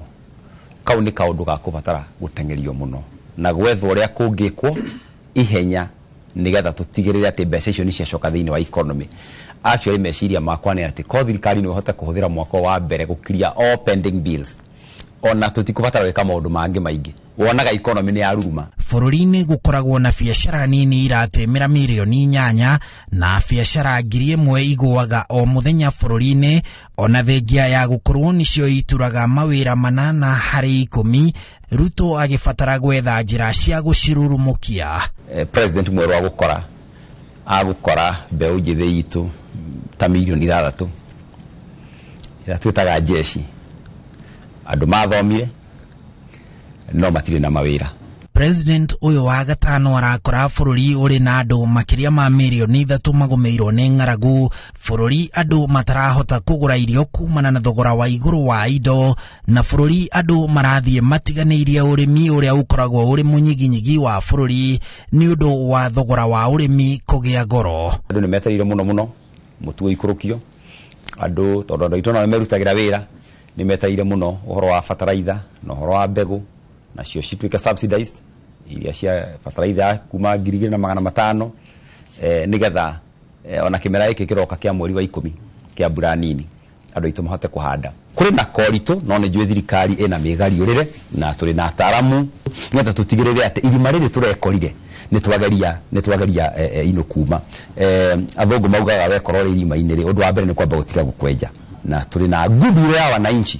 Kau nĩ kaũndũ ga kũbatara gũtengerio mũno na gwethwo ũrĩa kũngĩkwo ihenya nigetha tũtigĩrĩre atĩ mbeca icio nĩ ciacoka thĩinĩ wa economy. Actually meciria makwa nĩ atĩ ko thirikari nĩ ĩhote kũhũthĩra mwaka wa mbere gũkiria all pending bills ona tũtikũbatara gwĩka maũndũ mangĩ maingĩ, wonaga economy nĩ yaruruma. Bũrũri-inĩ gũkoragwo na biacara nini iratemera milioni 8 na biacara 1,000 igũaga o mũthenya bũrũri-inĩ ona thengia ya gũkorwo nĩcio ituraga mawĩra 8 harĩ 10. Ruto agĩbatara gwetha njĩra cia gũcirurumukia. President mwerũ agũkora mbeũ njĩthĩ itũ ta milioni 3 ira twĩtaga jeshi, andũ mathomire no matirĩ na mawĩra. President uyu wa gatano arakora bũrũri uri na andũ makiria ma milioni 3 magũmĩirwo nĩ ng'aragu, bũrũri andũ matarahota kũgũra irio kumana na thogora wa igũrũ wa indo, na bũrũri andũ marathie matiganĩirie ũrĩmi ũrĩa ũkoragwo ũrĩ mũnyiginyigi wa bũrũri nĩ ũndũ wa thogora wa ũrĩmi kũgĩa goro. Andũ nĩ metereire mũno mũtugo ikũrũkio, andũ tondũ andũ aitũ no merutagĩra wĩra nĩ metereire mũno ũhoro wa fertilizer na ũhoro wa mbegũ nacio cituĩke subsidized iria cia fertilizer kuma 2,500 nigetha ona kĩmera gĩkĩ kĩroka kĩa mweri wa 10 kĩa mbura nini andũ aitũ mahote kũhanda. Kũrĩ na koritũ no nĩ njũĩ thirikari ĩna mĩgariũrĩre na tũrĩ na ataaramu nigetha tũtigĩrĩre atĩ irima rĩrĩ tũrekorire nĩ twageria ino kuma. Athũngũ maugaga wekorwo rĩ irima-inĩ rĩ, ũndũ wa mbere nĩ kwamba gũtiga gũkwenja, na tũrĩ na goodwill ya wananchi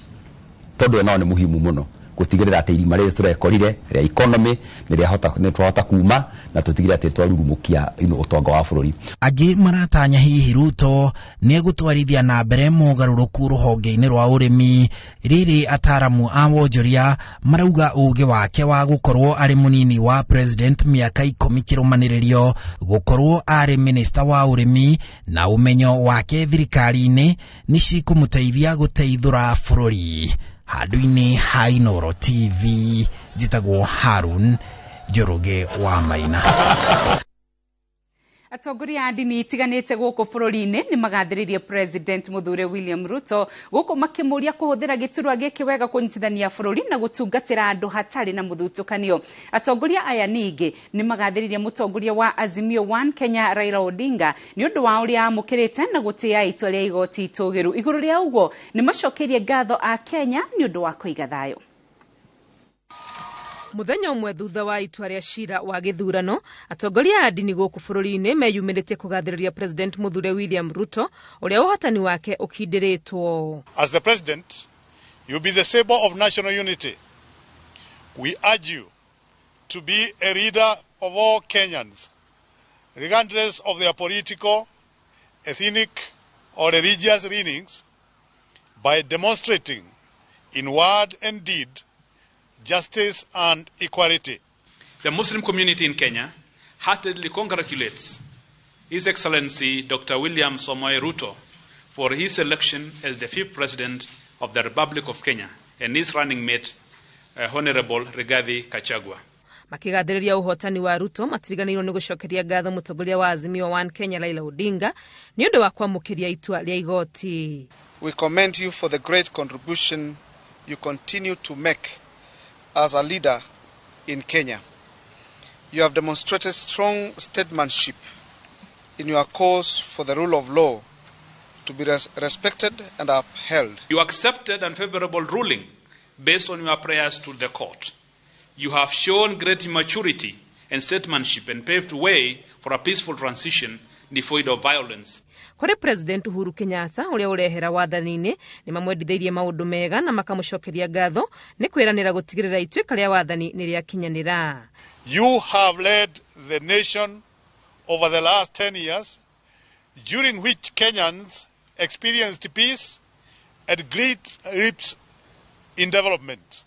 tondũ no nĩ muhimu mũno gutigirira ati irima rĩrĩ tũrekorire rĩa economy nĩ twahota kuma na tũtigire atĩ twarurumukia ũtonga wa bũrũri. Angĩ maratanya hihi Ruto nĩ gũtwarithia na mbere mogarũrũku rũhonge-inĩ rwa ũrĩmi. Rĩrĩ ataaramu a wonjoria marauga ũũgĩ wake wa gũkorwo arĩ mũnini wa president mĩaka 10 kĩrũmanĩrĩrio, gũkorwo arĩ minister wa ũrĩmi na ũmenyo wake thirikari-inĩ nĩ cikũmũteithia gũteithũra bũrũri. Haduini Hainoro TV jitagwo Harun Njoroge wa Maina. Atongoria a ndini itiganite guku bururi-ini ni magathiririe President Muthure William Ruto guku makimuria kuhuthira giturwa giki wega kunyitithania bururi na gutungatira andu hatari na muthutukanio. Atongoria aya ningi ni magathiririe mutongoria wa Azimio 1 Kenya Raila Odinga ni undu wa uria amukirite na gutia itua ria igoti itugiru. Iguru ria uguo ni macokerie ngatho a Kenya ni undu wa kuiga thayo. Muthenya umwe thutha wa itua ria cira wa githurano, atongoria a ndini guku bururi-ini meyumirite kugathiriria President Muthure William Ruto uria uhotani wake ukindiritwo. As the president, you be the saber of national unity. We urge you to be a leader of all Kenyans, regardless of their political, ethnic, or religious leanings, by demonstrating in word and deed justice and equality. The Muslim community in Kenya heartily congratulates His Excellency Dr. William Samoei Ruto for his election as the 5th President of the Republic of Kenya and his running mate, Honorable Rigathi Gachagua. Makigathiriria uhotani wa Ruto matiriganirwo ni gucokeria ngatho mutongoria wa Azimio 1 Kenya Raila Odinga ni undu wa kwamukiria itua ria igoti. We commend you for the great contribution you continue to make as a leader in Kenya. You have demonstrated strong statesmanship in your cause for the rule of law to be respected and upheld. You accepted unfavorable ruling based on your prayers to the court. You have shown great maturity and statesmanship and paved way for a peaceful transition devoid of violence. Kore President Uhuru Kenyatta uria urehera wathani-ini ni mamwenditheirie maundu mega na makamucokeria ngatho ni kwiranira gutigirira ituika ria wathani ni ria kinyanira. You have led the nation over the last 10 years, during which Kenyans experienced peace and great leaps in development.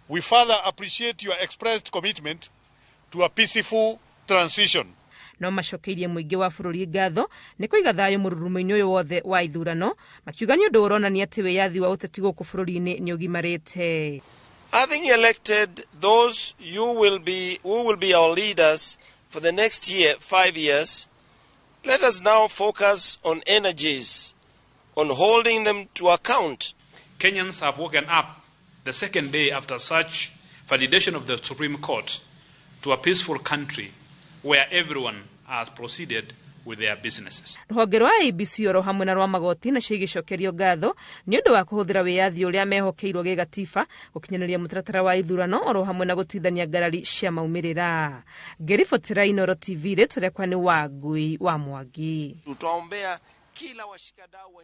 We further appreciate your expressed commitment to a peaceful transition. No macokeirie muingi wa bururi ngatho ni kuiga thayo mururumo-ini uyu wothe wa ithurano makiuga ni undu uronania ati wiyathi wa uteti guku bururi-ini ni ugimarite. Having elected those who will be our leaders for the next 5 years, let us now focus on energies, on holding them to account. Kenyans have woken up the second day after such validation of the Supreme Court to a peaceful country where everyone has proceeded with their businesses. Ruhonge rwa ABC oro hamwe na rwa magoti na cio igicokerio ngatho ni undu wa kuhuthira wiyathi uria mehokeirwo gi gatiba gukinyaniria mutaratara wa ithurano oro hamwe na gutwithania ngarari cia maumirira. Ngeribotera Inoro TV riturekwa ni Wangui wa Mwangi. Tutaombea kila washikadau wa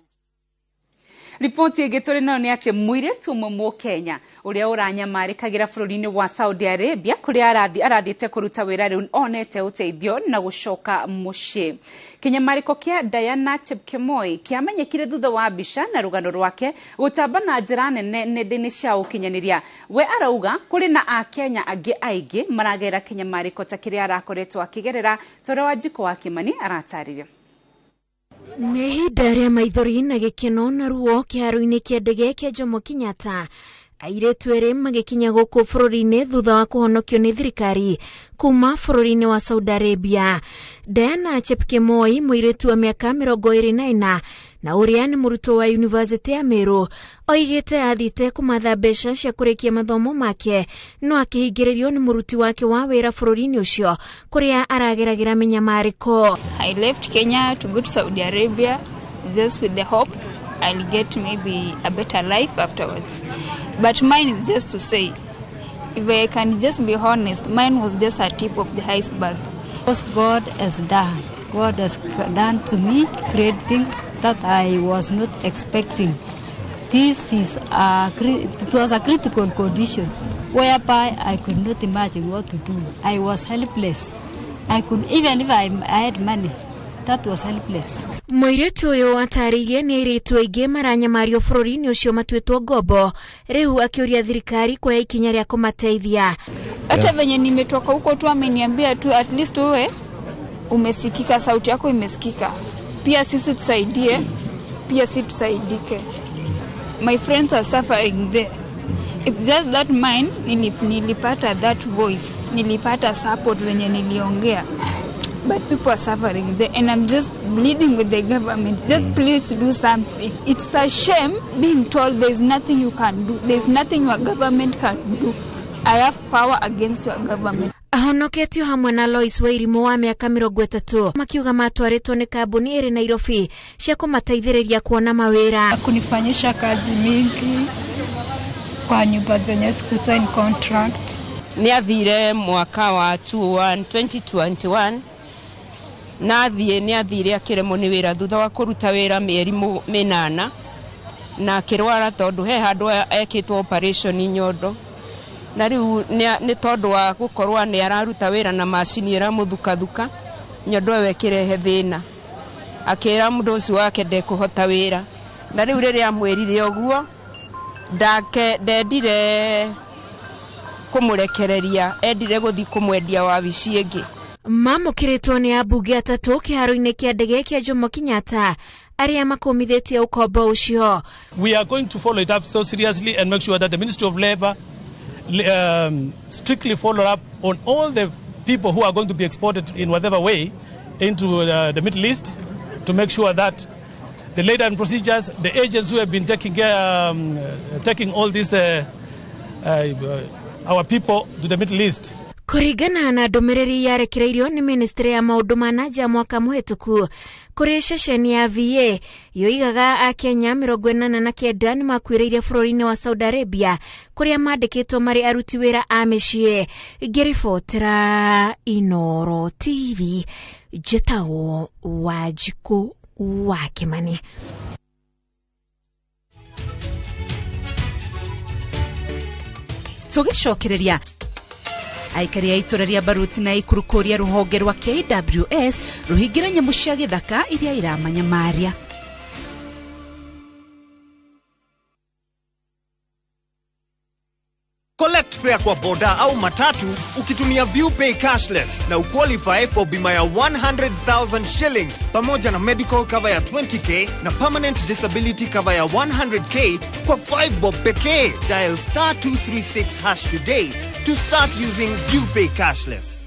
Ripoti ĩngĩ tũrĩ nayo nĩ atĩ mũirĩtu ũmwe Mũkenya ũrĩa ũranyamarĩkagĩra bũrũri-inĩ wa Saudi Arabia kũrĩa arathiĩte kũruta wĩra rĩu onete ũteithio na gũcoka mũciĩ. Kĩnyamarĩko kĩa Diana Chepkemoi kĩamenyekire thutha wa mbica na rũgano rwake gũtamba na njĩra nene nenda-inĩ cia ũkinyanĩria. We arauga kũrĩ na Akenya angĩ aingĩ maragera kĩnyamarĩko ta kĩrĩa arakoretwo akĩgerera. Toro wa Jiko wa Kimani aratarĩria. Nĩ ihinda rĩa maithori na gĩkeno na ruo kĩharo-inĩ kĩa ndege kĩa Jomo Kenyatta. Airĩtu erĩ magĩkinya gũkũ bũrũri-inĩ thutha wa kũhonokio nĩ thirikari kuma bũrũri-inĩ wa Saudi Arabia. Diana Chepkemoi, mũirĩtu wa mĩaka 24 na ũrĩa nĩ mũrutwo wa University ya Meru, oigĩte athiĩte kũmatha mbeca cia kũrĩkia mathomo make no akĩhingĩrĩrio nĩ mũruti wake wa wĩra bũrũri-inĩ ũcio kũrĩa arageragĩra mĩnyamarĩko. I left Kenya to go to Saudi Arabia just with the hope I'll get maybe a better life afterwards. But mine is just to say, if I can just be honest, mine was just a tip of the iceberg. What God has done. God has done to me great things that I was not expecting. It was a critical condition whereby I could not imagine what to do. I was helpless. Even if I had money, that was helpless. Mũirĩtu ũyũ atarĩirie nĩ airĩtu aingĩ maranyamario bũrũri-inĩ ũcio matuĩtwo ngombo, rĩu akĩũria thirikari kuoya ikinya rĩa kũmateithia. Hata venye nimetoka huko tu ameniambia tu at least wewe umesikika, sauti yako imesikika. Pia sisi tusaidie, pia sisi tusaidike. My friends are suffering there. It's just that mine, nilipata that voice, nilipata support venye niliongea. But people are suffering there, and I'm just pleading with the government. Just please do something. It's a shame being told there's nothing you can do. There's nothing your government can do. I have power against your government. Ahonoketio hamwe na Lois Wairimu wa miaka 30 makiuga matwaritwo ni kambuni iri Nairobi cia kumateithĩrĩria kuona mawĩra, kunifanyisha kazi mingi kwa nyumba zenye sikusign contract. Niathire mwaka wa 2021 niathire akiremo ni wira thutha wa kuruta wira mieri 8 na kirwara tondu he handu ekitwo operation nyondo na riu ni tondu wa gukorwa ni araruta wira na macini ira muthukathuka nyondo wekirehe thina akira mundu ucio wake ndekuhota wira na riu riria amwirire oguo ndendire kumurekereria endire guthi kumwendia wabici ingi. Mamukiritwo ni abunge atatu kiharo-ini kia ndege kia Jomo Kenyatta aria makomithitie ukombo ucio. We are going to follow it up so seriously and make sure that the Ministry of Labour strictly follow up on all the people who are going to be exported in whatever way into the Middle East, to make sure that the labour and procedures, the agents who have been taking all these our people to the Middle East. Kurigana na ndumiriri yarekereirio ni Ministry ya maundu ma nanja mwaka muhituku kuri ceceni ya VA yoigaga a Kenya 89 ni makwiriire bururi-ini wa Saudi Arabia kuria mandikitwo mari aruti wira a micii. Ngiribotera Inoro TV, Jetawo Wanjiku wa Kimani. Tugicokereria aikari aitora ria baruti na ikurukoria ruhonge rwa KWS ruhingira nyamu cia githaka iria iramanya maria. Collect fare kwa boda au matatu ukitumia ViewPay cashless na uqualify for bima ya 100,000 shillings pamoja na medical cover ya 20k na permanent disability cover ya 100k kwa 5 bob pekee. Dial *236# today to start using ViewPay cashless.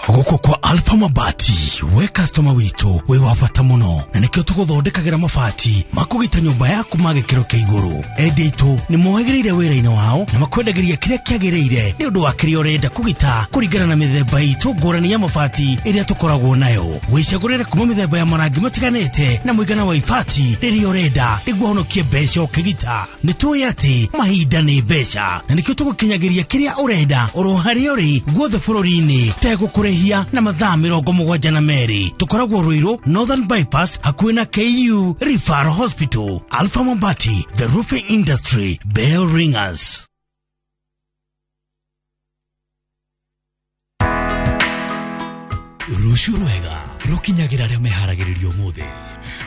Guko kwa Alpha Mabati we customer wito we wafata muno na nikyo tuguthondekagira mabati makugita nyumba yaku magikiro kia iguru. Edito ni mohegereire wira-ini wao na makwendagiria kiria kiagireire ni undu wa kiria urenda kugita kuringana na mithemba itu ngurani ya mabati iria tukoragwo nayo. Wicagurire kuma mithemba ya marangi matiganite na muigana wa ibati riria urenda niguo honokie mbeca ukigita. Ni tuwi ati mahinda ni mbeca na nikyo tugukinyagiria kiria urenda oro haria uri guothe bururi-ini tegukure na mathaa 72 tukoragwo Ruiru Northern Bypass hakuhi na KU Referral Hospital. Alpha Mabati, the roofing industry, bell ringers. Rushu rwega rukinyagira ria meharagiririo muthe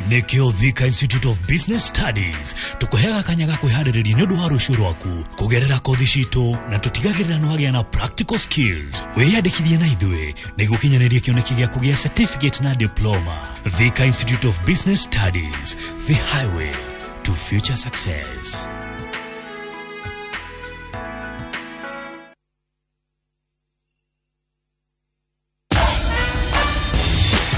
nikio Thika Institute of Business Studies tukuhega kanyaga kwihariria ni undu wa rushu rwaku kugerera kothi citu na tutigagirira no hagia na practical skills. Wiyandikithie na ithwe niguo kinyanirie kioneki giaku gia certificate na diploma. Thika Institute of Business Studies, the highway to future success.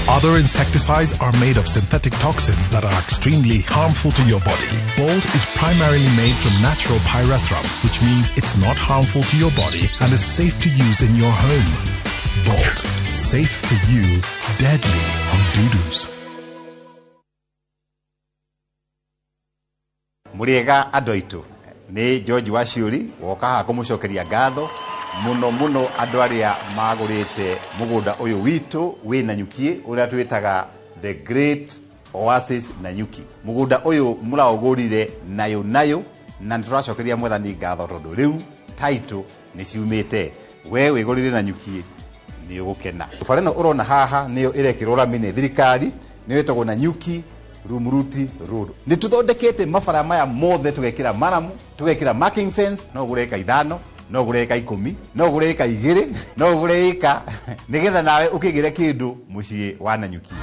Other insecticides are made of synthetic toxins that are extremely harmful to your body. Bolt is primarily made from natural pyrethrum, which means it's not harmful to your body and is safe to use in your home. Bolt, safe for you, deadly on doo-doos. Muriega adoitu ni George Washiuri woka ha kumucokeria ngatho muno andu aria magurite mugunda uyu witu wi Nanyuki uria twitaga the Great Oasis Nanyuki. Mugunda uyu muraugurire nayo na turacokeria mwathani ngatho tondu riu title ni ciumite we wigurire Nanyuki ni ugukena. Fareno urona haha niyo irekirwo ramine thirikari ni wetagwo Nanyuki Rumuruti Road. Ni tuthondekete mabara maya mothe tugekira maramu, tugekira marking fence, no gureka 5, no gureka 10, no gureka 2, no gureka nigetha nawe ukigire kindu mucii wa Nanyuki.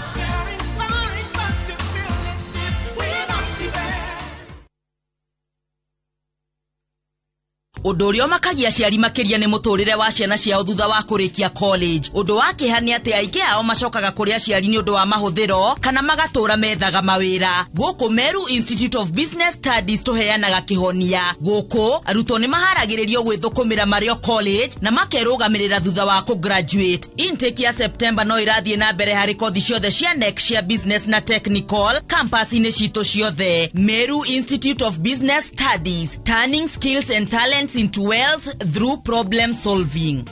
undu uria makagia aciari makiria ni muturire wa ciana ciao thutha wa kurikia college. Undu wa kihani ati aingi ao macokaga kuri aciari ni undu wa mahuthiro kana magatura methaga mawira. Guku Meru Institute of Business Studies tuheanaga kihonia. Guku arutwo ni maharagiririo gwithukumira mario college na makerugamirira thutha wa ku graduate. Intake ya September no irathie na mbere hari kothi ciothe cia NEC cia business na technical campus-ini citu ciothe. Meru Institute of Business Studies, turning skills and talents into wealth through problem solving.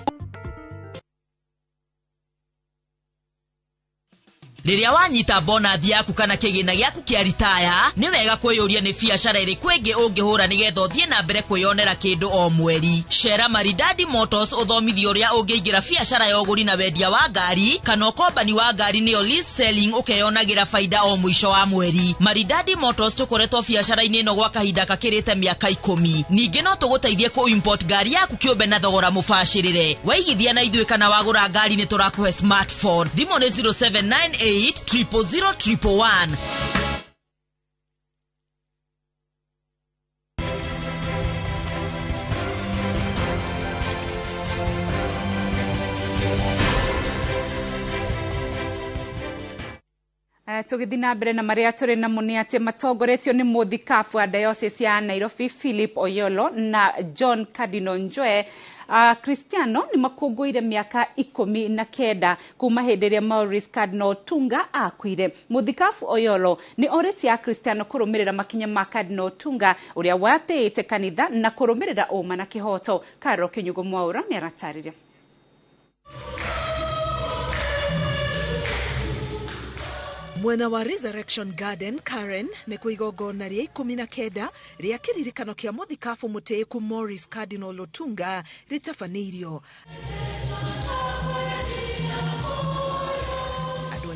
Riria wanyita bonathi yaku kana kigina gyaku kia ritaya ni wega kwiyuria ni biashara iri kwingi ungihura nigetha uthie na mbere kwiyonera kindu o mweri. Shera Maridadi Motors uthomithio uria ungiingira biashara ya uguri na wendia wa ngari kana ukombani wa ngari niyo lease selling ukeyonagira faida o mwisho wa mweri. Maridadi Motors tukoretwo biashara-ini ino gwa kahinda kakirite miaka 10. Ningi no tuguteithie ku import ngari yaku kiumbe na thogora mubashirire. Waigithia na ithuĩ kana wagura ngari ni turakuhe smartphone. Thimo ni 0798 00001. Tugithi na mbere na maria turi na muni ati matongoretio ni muthikabu wa diocese ya Nairobi Philip Oyolo na John Cardinal Njwe. Cristiano ni makunguire miaka 19 kuma hindiria Maurice Cardinal Otunga akuire. Muthikabu Oyolo ni oreti ya Cristiano kurumirira makinya ma Cardinal Otunga uria watete kanitha na kurumirira uma na kihoto. Karo Kinyugo Mwaura ni aratariria. Mwena wa Resurrection Garden, Karen, ni kuigogona ria 19 ria kiririkano kia muthikabu mutiiku Maurice Cardinal Otunga ritafanirio.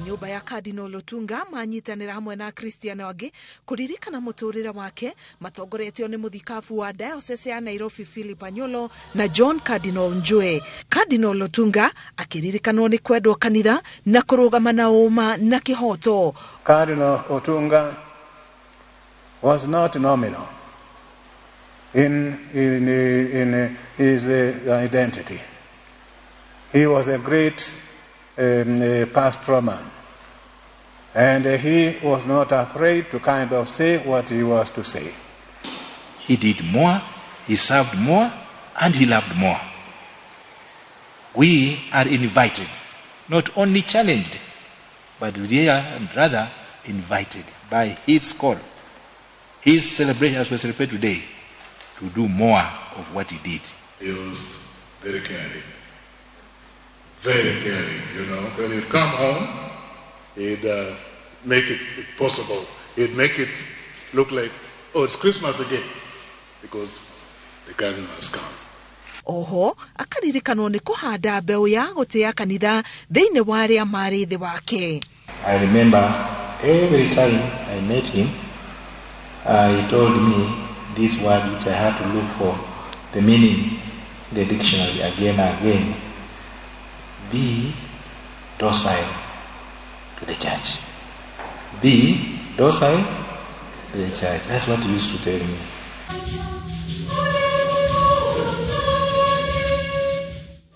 Nyumba ya Cardinal Otunga manyitanira hamwe na Cristiano wangi kuririkana muturire wake matongoretio ni muthikabu wa diocese ya Nairobi Philip Oyolo na John Cardinal Njwe. Cardinal Otunga akiririkanwo ni kwendwo kanitha na kurugama na uma na kihoto. Cardinal Otunga was not nominal in his identity. He was a great pastoral man. And he was not afraid to kind of say what he was to say. He did more, he served more, and he loved more. We are invited, not only challenged, but we are rather invited by his call, his celebration as we celebrate today, to do more of what he did. He was very caring. Very caring, you know. When he'd come home, he'd make it possible. He'd make it look like, oh, it's Christmas again, because the Cardinal has come. Oho, akaririkano ni kuhanda mbeu ya gutia kanitha thiini wa aria mari thi wake. I remember every time I met him, he told me this word which I had to look for the meaning in the dictionary again and again. Be docile to the church. Be docile to the church. That's what he used to tell me.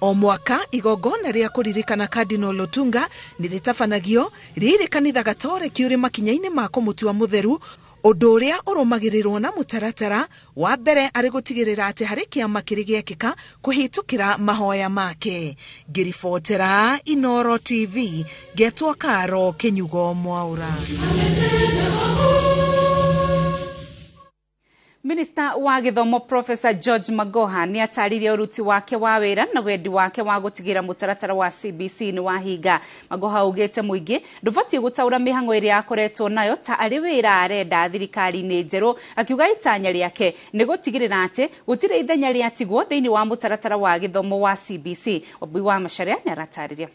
O mwaka igogona ria kuririkana Cardinal Otunga niritafanagio riri kanitha gatoreki uri makinya-ini ma kumutua mutheru, undu uria urumagirirwo na mutaratara wa mbere ari gutigirira ati hari kiama kiri giekika kuhitukira mahoya make. Ngiribotera Inoro TV, getwo Karo Kinyugo Mwaura. Minister wa Githomo Professor George Magoha ni ataririe uruti wake wa wira na wendi wake wa gutigira mutaratara wa CBC ni wahinga. Magoha ugete muingi ndubati gutaura mihango iria akoretwo nayo ta ari wira arenda thirikari ni njeru, akiuga itanya riake ni gutigirira ati gutire ithenya ria tigwo thiini wa mutaratara wa githomo wa CBC. Obi wa Masharia ni arataririe.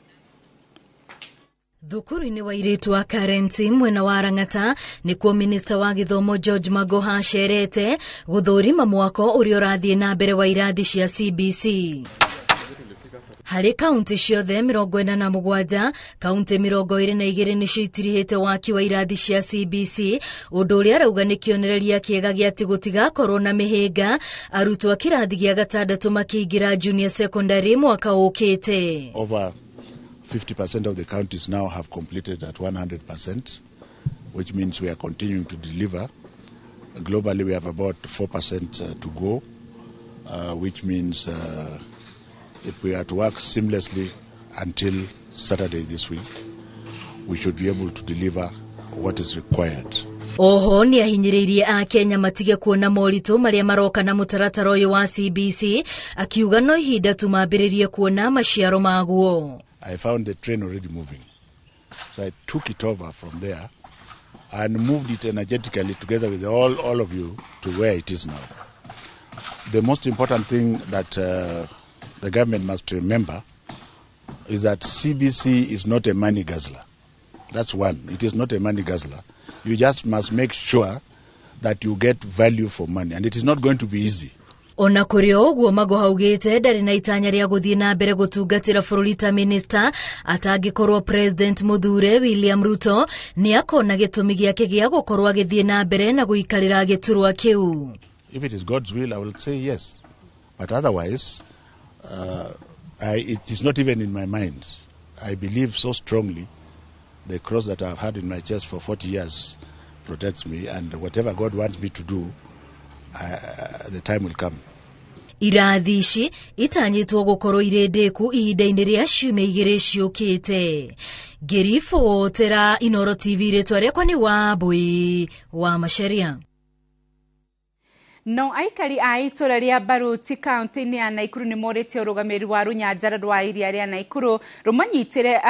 Thukuru-ini wa iritu wa Karenti mwena wa Rang'ata nikuo Minister wa Githomo George Magoha sherete guthurima mwako uria urathie na mbere wa irathi cia CBC. Harĩ kaunti ciothe 47, kaunti 22 nĩcio itirihĩte waki wa irathi cia CBC, ũndũ ũrĩa arauga nĩ kĩonereria kĩega gĩa atĩ gũtigakorwo na mĩhĩnga arutwo a kĩrathi gĩa 6 makĩingĩra junior secondary mwaka ũkĩte. Over 50% of the counties now have completed at 100%, which means we are continuing to deliver. Globally, we have about 4% to go, which means if we are to work seamlessly until Saturday this week, we should be able to deliver what is required. Oho nĩ ahinyĩrĩirie a Kenya matige kuona moritũ marĩa maroka na mũtaratara ũyũ wa CBC, akiuga no ihinda tu mambĩrĩrie kuona maciaro maguo. I found the train already moving, so I took it over from there and moved it energetically together with all of you to where it is now. The most important thing that the government must remember is that CBC is not a money guzzler. That's one. It is not a money guzzler. You just must make sure that you get value for money, and it is not going to be easy. Ona kũrĩ ũguo Mago haugĩte ndarĩ na itanya rĩa gũthiĩ na mbere gũtungatĩra bũrũri ta minister atangĩkorwo President Mũthure William Ruto nĩ akona gĩtũmi gĩake gĩa gũkorwo agĩthiĩ na mbere na gũikarĩra gĩturwa kĩu. If it is God's will, I will say yes. But otherwise, it is not even in my mind. I believe so strongly the cross that I've had in my chest for 40 years protects me, and whatever God wants me to do, the time will come. Irathi ici itanyĩtwo gũkorwo irĩ ndĩku ihinda-inĩ rĩa ciumia 2 ciũkĩte. Ngĩribotera Inooro TV rĩtwa rĩakwa nĩ Wambui wa Macharia. No aikari a itũra rĩa Baruti kaunti-inĩ ya Naikuru nĩ morĩtie ũrũgamĩrĩri wa rũnyanjara rwa iria rĩa Naikuru rũmanyitĩre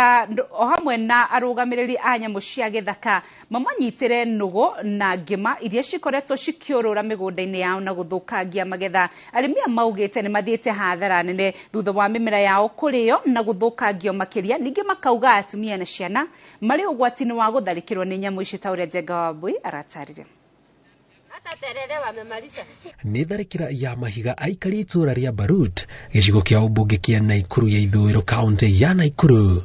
o hamwe na arũgamĩrĩri a nyamũ cia gĩthaka mamanyitĩre nũgũ na ngĩma iria cikoretwo cikĩũrũra mĩgũnda-inĩ yao na gũthũkangia magetha. Arĩmi maugĩte nĩ mathiĩte hathara nene thutha wa mĩmera yao kũrĩo na gũthũkangio makĩria. Ningĩ makauga atumia na ciana marĩ ũgwati-inĩ wa gũtharĩkĩrwo nĩ nyamũ ici ta ũrĩa Njenga Wambui aratarire. Nĩ tharĩkĩra ya mahiga aikari itũra rĩa Barut gĩcigo kĩa ũmbunge kĩa Naikuru ya ithũĩro kaunti ya Naikuru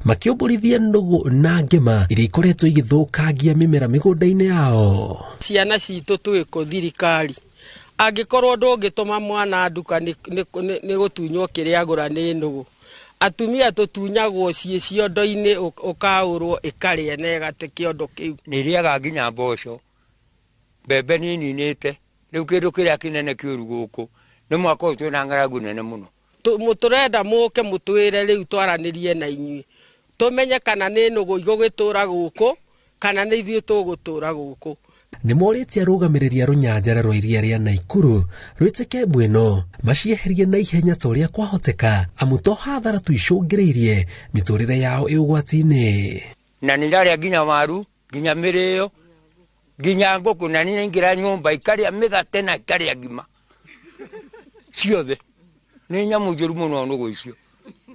makĩũmbũrithia nũgũ na ngema iria ikoretwo igĩthũkangia mĩmera mĩgũnda-inĩ yao. Ciana citũ twĩko thirikari angĩkorwo ndũngĩtũma mwana nduka nĩ gũtunywo kĩrĩa agũra nĩ nũgũ. Atumia tũtunyagwo ciĩ ciondo-inĩ ũkaũrwo ĩkarĩa na ĩgate kĩondo kĩu. Nĩ ĩrĩaga nginya mboco. Bebe nini nĩte rĩu kĩndũ kĩrĩa kĩnene kĩũru gũkũ nĩ mwaka ũyũ twĩna ng'aragu nene mũno. Mũtũrenda mũke mũtwĩre rĩu twaranĩrie na inyuĩ tũmenye kana nĩ nũgũ igũgĩtũra gũkũ kana nĩ ithuĩ tũgũtũra gũkũ. Nĩ morĩtie arũgamĩrĩri a rũnyanjara rwa iria rĩa Naikuru rwĩtĩke mbwĩno macieherie na ihenya ta ũrĩa kwahoteka amu to hathara tuicũngĩrĩirie mĩtũrĩre yao ĩ ũgwati-inĩ. Na nĩrarĩa nginya waru nginya mĩrĩo nginya ngũkũ na nĩingĩra nyũmba ikarĩa mĩgate na ikarĩa ngima ciothe. Nĩ nyamũ njũru mũno nũgũ icio.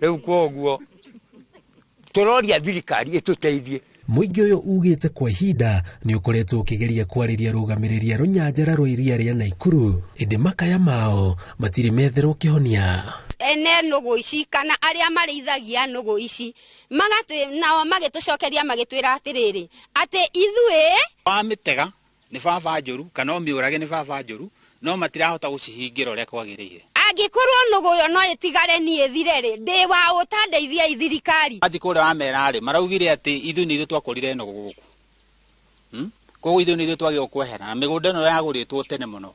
Rĩu kwoguo tũroria thirikari ĩtũteithie. Mũingĩ ũyũ ugĩte kwa ihinda nĩ ũkoretwo ũkĩgeria kwarĩria rũgamĩrĩri a rũnyanjara rwa iria rĩa Naikuru ĩndĩ makaya mao matirĩ metherwo kĩhonia. Ene nũgũ ici kana arĩa marĩithagia nũgũ ici nao magĩtũcokeria magĩtwĩra atĩrĩrĩ atĩ ithuĩ wamĩtega nĩ baba njũru kana ũmĩũrage nĩ baba njũru no matirahota gũcihingĩra ũrĩa kwagĩrĩire. Angĩkorwo nũgũ ĩyo no ĩtigare niĩ thire-rĩ ndĩ wa ũtandeithia thirikari. Athi kũrĩa wamera-rĩ maraugire atĩ ithuĩ nĩ ithuĩ twakũrire nũgũ gũkũ. Koguo ithuĩ nĩ ithuĩ twagĩrĩirwo kwehera na mĩgũnda ĩno yagũrĩtwo tene mũno.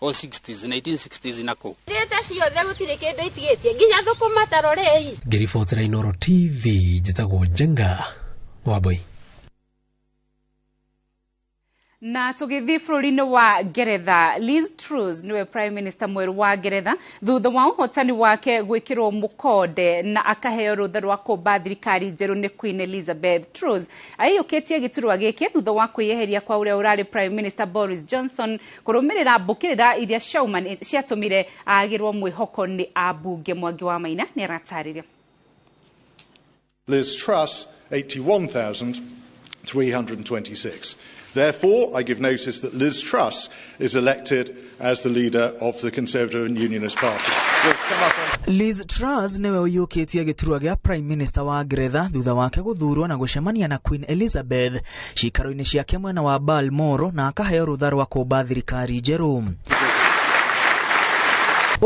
1960s na kũ. Rĩte ciothe gũtirĩ kĩndũ itigĩtie nginya thũkũma tarorei. Ngĩribotera Inooro TV njĩtagwo Njenga Wambui. Na tũgĩthiĩ bũrũri-inĩ wa Ngeretha, Liz Truss niwe Prime Minister mwerũ wa Ngeretha thutha wa ũhotani wake gwĩkĩrwo mũkonde na akaheo rũtha rwa kũmba thirikari njerũ nĩ Queen Elizabeth. Truss aiyũkĩtie gĩturwa gĩkĩ thutha wa kwĩyeheria kwa ũrĩa ũrarĩ Prime Minister Boris Johnson kũrũmĩrĩra mbũkĩrĩra iria ciatũmire agĩrwo mwĩhoko nĩ ambunge. Mwangi wa Maina nĩ aratarĩria. Liz Truss 81,326. Therefore, I give notice that Liz Truss is elected as the leader of the Conservative and Unionist Party. Liz Truss niwe uyukitie giturwa gia Prime Minister wa Ngeretha thutha wake guthurwo na gucemania na Queen Elizabeth cikaro-ini ciake mwena wa Balmoral na akaheo rutha rwa kumba thirikari njeru.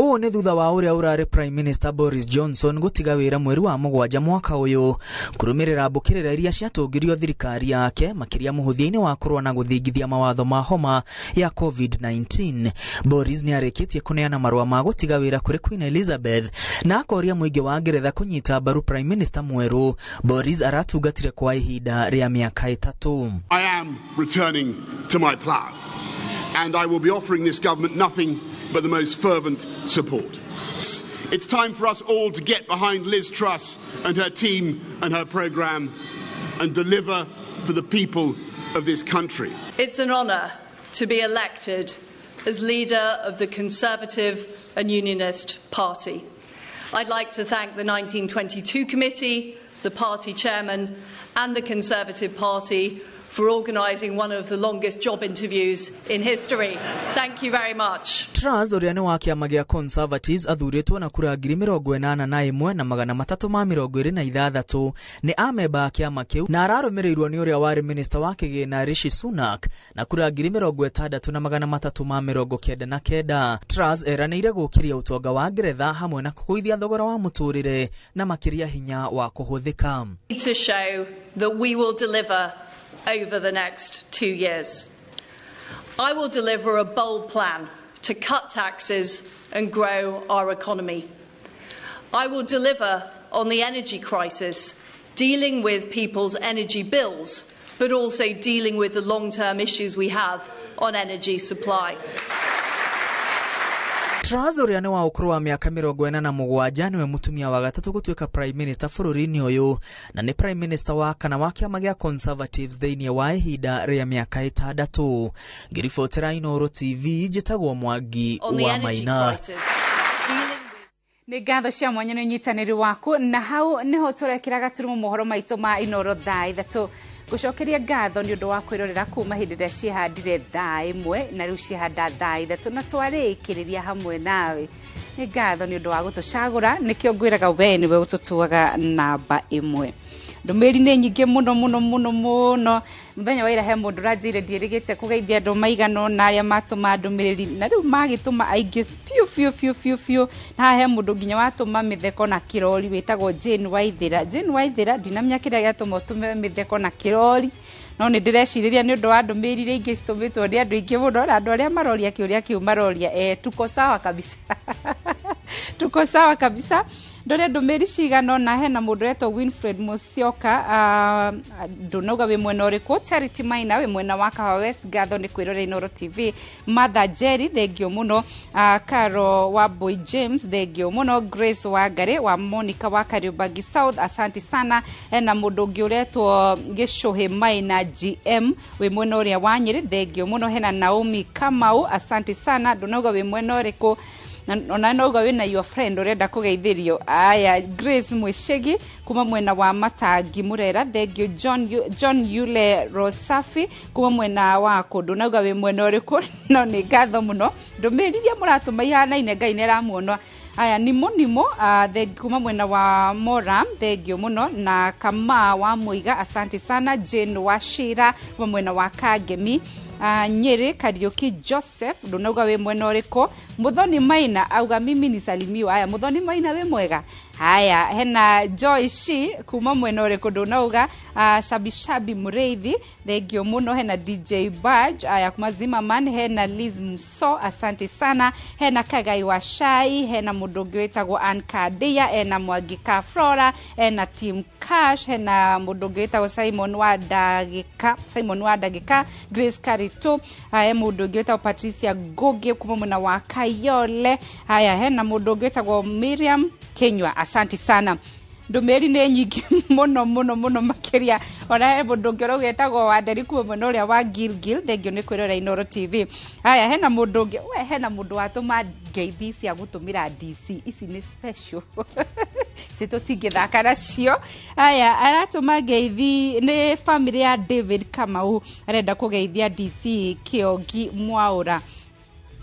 O ne thutha wa uria urare Prime Minister Boris Johnson gutiga wira mweri wa mugwanja mwaka uyu kurumirira mbukirira iria ciatungirio thirikari yake makiria muhuthia-ini wa kurwa na guthingithia mawatho ma homa ya COVID-19. Boris ni areketie kuneana marua ma gutiga wira kuri Queen Elizabeth na akoria muingi wa Ngeretha kunyita baru Prime Minister mweru. Boris aratungatire kwa ihinda ria miaka 3. I am returning to my plough and I will be offering this government nothing but the most fervent support. It's time for us all to get behind Liz Truss and her team and her programme and deliver for the people of this country. It's an honour to be elected as leader of the Conservative and Unionist Party. I'd like to thank the 1922 committee, the party chairman and the Conservative Party for organising one of the longest job interviews in history. Thank you very much. Truss uria ni wa kiama gia Conservatives athuritwo na kura 81,100 na 326 ni ameba a kiama kiu na ararumirirwo ni uria wari minister wa kigina Rishi Sunak na kura 60,399. Truss eranire gukiria utonga wa Ngeretha hamwe na kuguithia thogora wa muturire na makiria hinya wa kuhuthika. To show that we will deliver over the next 2 years. I will deliver a bold plan to cut taxes and grow our economy. I will deliver on the energy crisis, dealing with people's energy bills, but also dealing with the long-term issues we have on energy supply. Truss uria ni wa ukuru wa miaka 47 niwe mutumia wa gatatu gutuika Prime Minister bururi-ini uyu na ni Prime Minister wa kana wa kiama gia Conservatives thiini wa ihinda ria miaka 6. Ngiribotera Inoro TV njitagwo Mwangi wa Maina. Nĩ ngatho cia mwanya nĩ ũnyitanĩri waku na hau niho tũrekĩra gaturumo mohoro maitũ ma Inoro thaa 3 gucokeria ngatho nĩ ũndũ wa kwĩrorera kuma hĩndĩ ĩrĩa cihandire thaa 1 na rĩu cihanda thaa 3 na twarĩkĩrĩria hamwe nawe. Nĩ ngatho nĩ ũndũ wa gũtũcagũra nĩkĩo ngwĩraga we nĩwe ũtũtuaga namba 1. Ndũmĩrĩri nĩ nyingĩ mũno muthenya wa ira he mũndũ ranjĩire ndĩrĩgĩte kũgeithia andũ maigano na arĩa matũma ndũmĩrĩri na rĩu magĩtũma aingĩ fiu na he mũndũ nginya watũma mĩtheko na kĩrori wĩtagwo Jane Waithĩra ndinamenya kĩrĩa gĩatũma ũtũme mĩtheko na kĩrori no nĩ ndĩreciria nĩ ũndũ wa ndũmĩrĩri iria ingĩ citũmĩtwo nĩ andũ aingĩ mũno na andũ arĩa maroria kĩũria kĩu maroria tuko sawa kabisa ndore ndũmĩrĩri cigano na hena mũndũ wetwo Winfred Musyoka ndũnauga wĩ mwena ũrĩkũ. Charity Maina wĩ mwena wa Kahawa West ngatho nĩ kwĩrorera Inoro TV. Mother Jerry thengio mũno. Caro wa Boy James thengio mũno. Grace Wangari wa Monica wa Kariubangi South asante sana. Hena mũndũ ũngĩ ũretwo Gĩcũhĩ Maina GM wĩ mwena ũrĩa wa Nyĩrĩ thengio mũno. Hena Naomi Kamau asante sana ndũnauga wĩ mwena ũrĩkũ ona nauga wina your friend urenda kugeithirio. Aya Grace Mwishegi kuma mwena wa Matangi Murera thengio. John Yule Rosafi kuma mwena wa Kundu nauga wi mwena uriku no ni ngatho muno ndumiriria muratuma ihanaine Ngai ni aramuona. Aya nimo kuma mwena wa Moram thengio muno na Kama wa Muiga asante sana. Jane Washira kuma mwena wa Kagemi. Nyeri Kariuki Joseph ndunauga we mwena ũrĩkũ. Muthoni Maina auga mimi ni salimiwa. Aya Muthoni Maina we mwega. Haya hena Joy Shi kuma mwena ũrĩkũ ndunauga. Shabi Mureithi thengio muno. Hena DJ Badge aya kuma Zimmerman. Hena Liz Muso asante sana. Hena Kagai wa Shai. Hena mũndũ ũngĩ wĩtagwo Ankadia. Hena Mwagika Flora. Hena Team Cash. Hena mũndũ ũngĩ wĩtagwo Simon wa Dagika. Grace Karito. Haya mũndũ ũngĩ wĩtagwo Patricia Goge kuma mwena wa Kayole. Haya hena mũndũ ũngĩ wĩtagwo Miriam Kenywa asante sana. Ndũmĩrĩri nĩ nyingĩ mũno makiria ona he mũndũ ũngĩ ũraugetagwo Wanderi kuma mwena ũrĩa wa Gilgil thengio nĩ kwĩrora Inoro TV. Haya hena mũndũ ũngĩ hena mũndũ watũma ngeithi cia gũtũmĩra DC ici nĩ special situtingĩthaka nacio. Haya aratũma ngeithi nĩ family ya David Kamau arenda kũgeithia DC Kĩongi Mwaũra.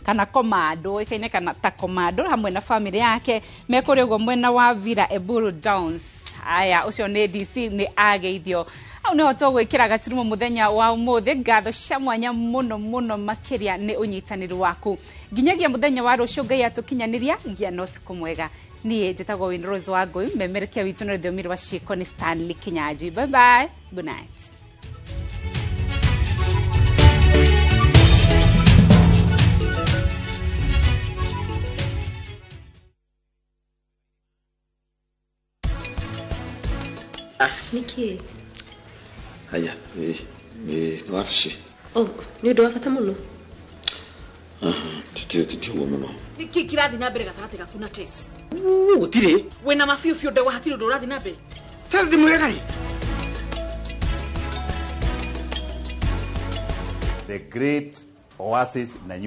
kana komando ikaine kana ta komando hamwe na family yake mekurio mwena wa Vira Eburu Downs. Aya ucio ni DC ni ageithio au no togwikira gatirumo muthenya wa umuthi ngatho cia mwanya muno makiria ni unyitaniri waku nginyagia muthenya wa rucio Ngai atukinyaniria gia not kumwega nie njitagwo Win Rose Wangui memerekia witu na thiomi rwa ciiko ni Stanley Kinyaji. Bye bye, good night. Niki. Haya, ni wafishi. Oh, ni ndo wafata muno. Titio muno. Niki kirathi na mbere gatagati gaku na Tess. Utire. Wena mafiu de wahatiro ndo rathi na mbere. Tess di muregani. The great oasis na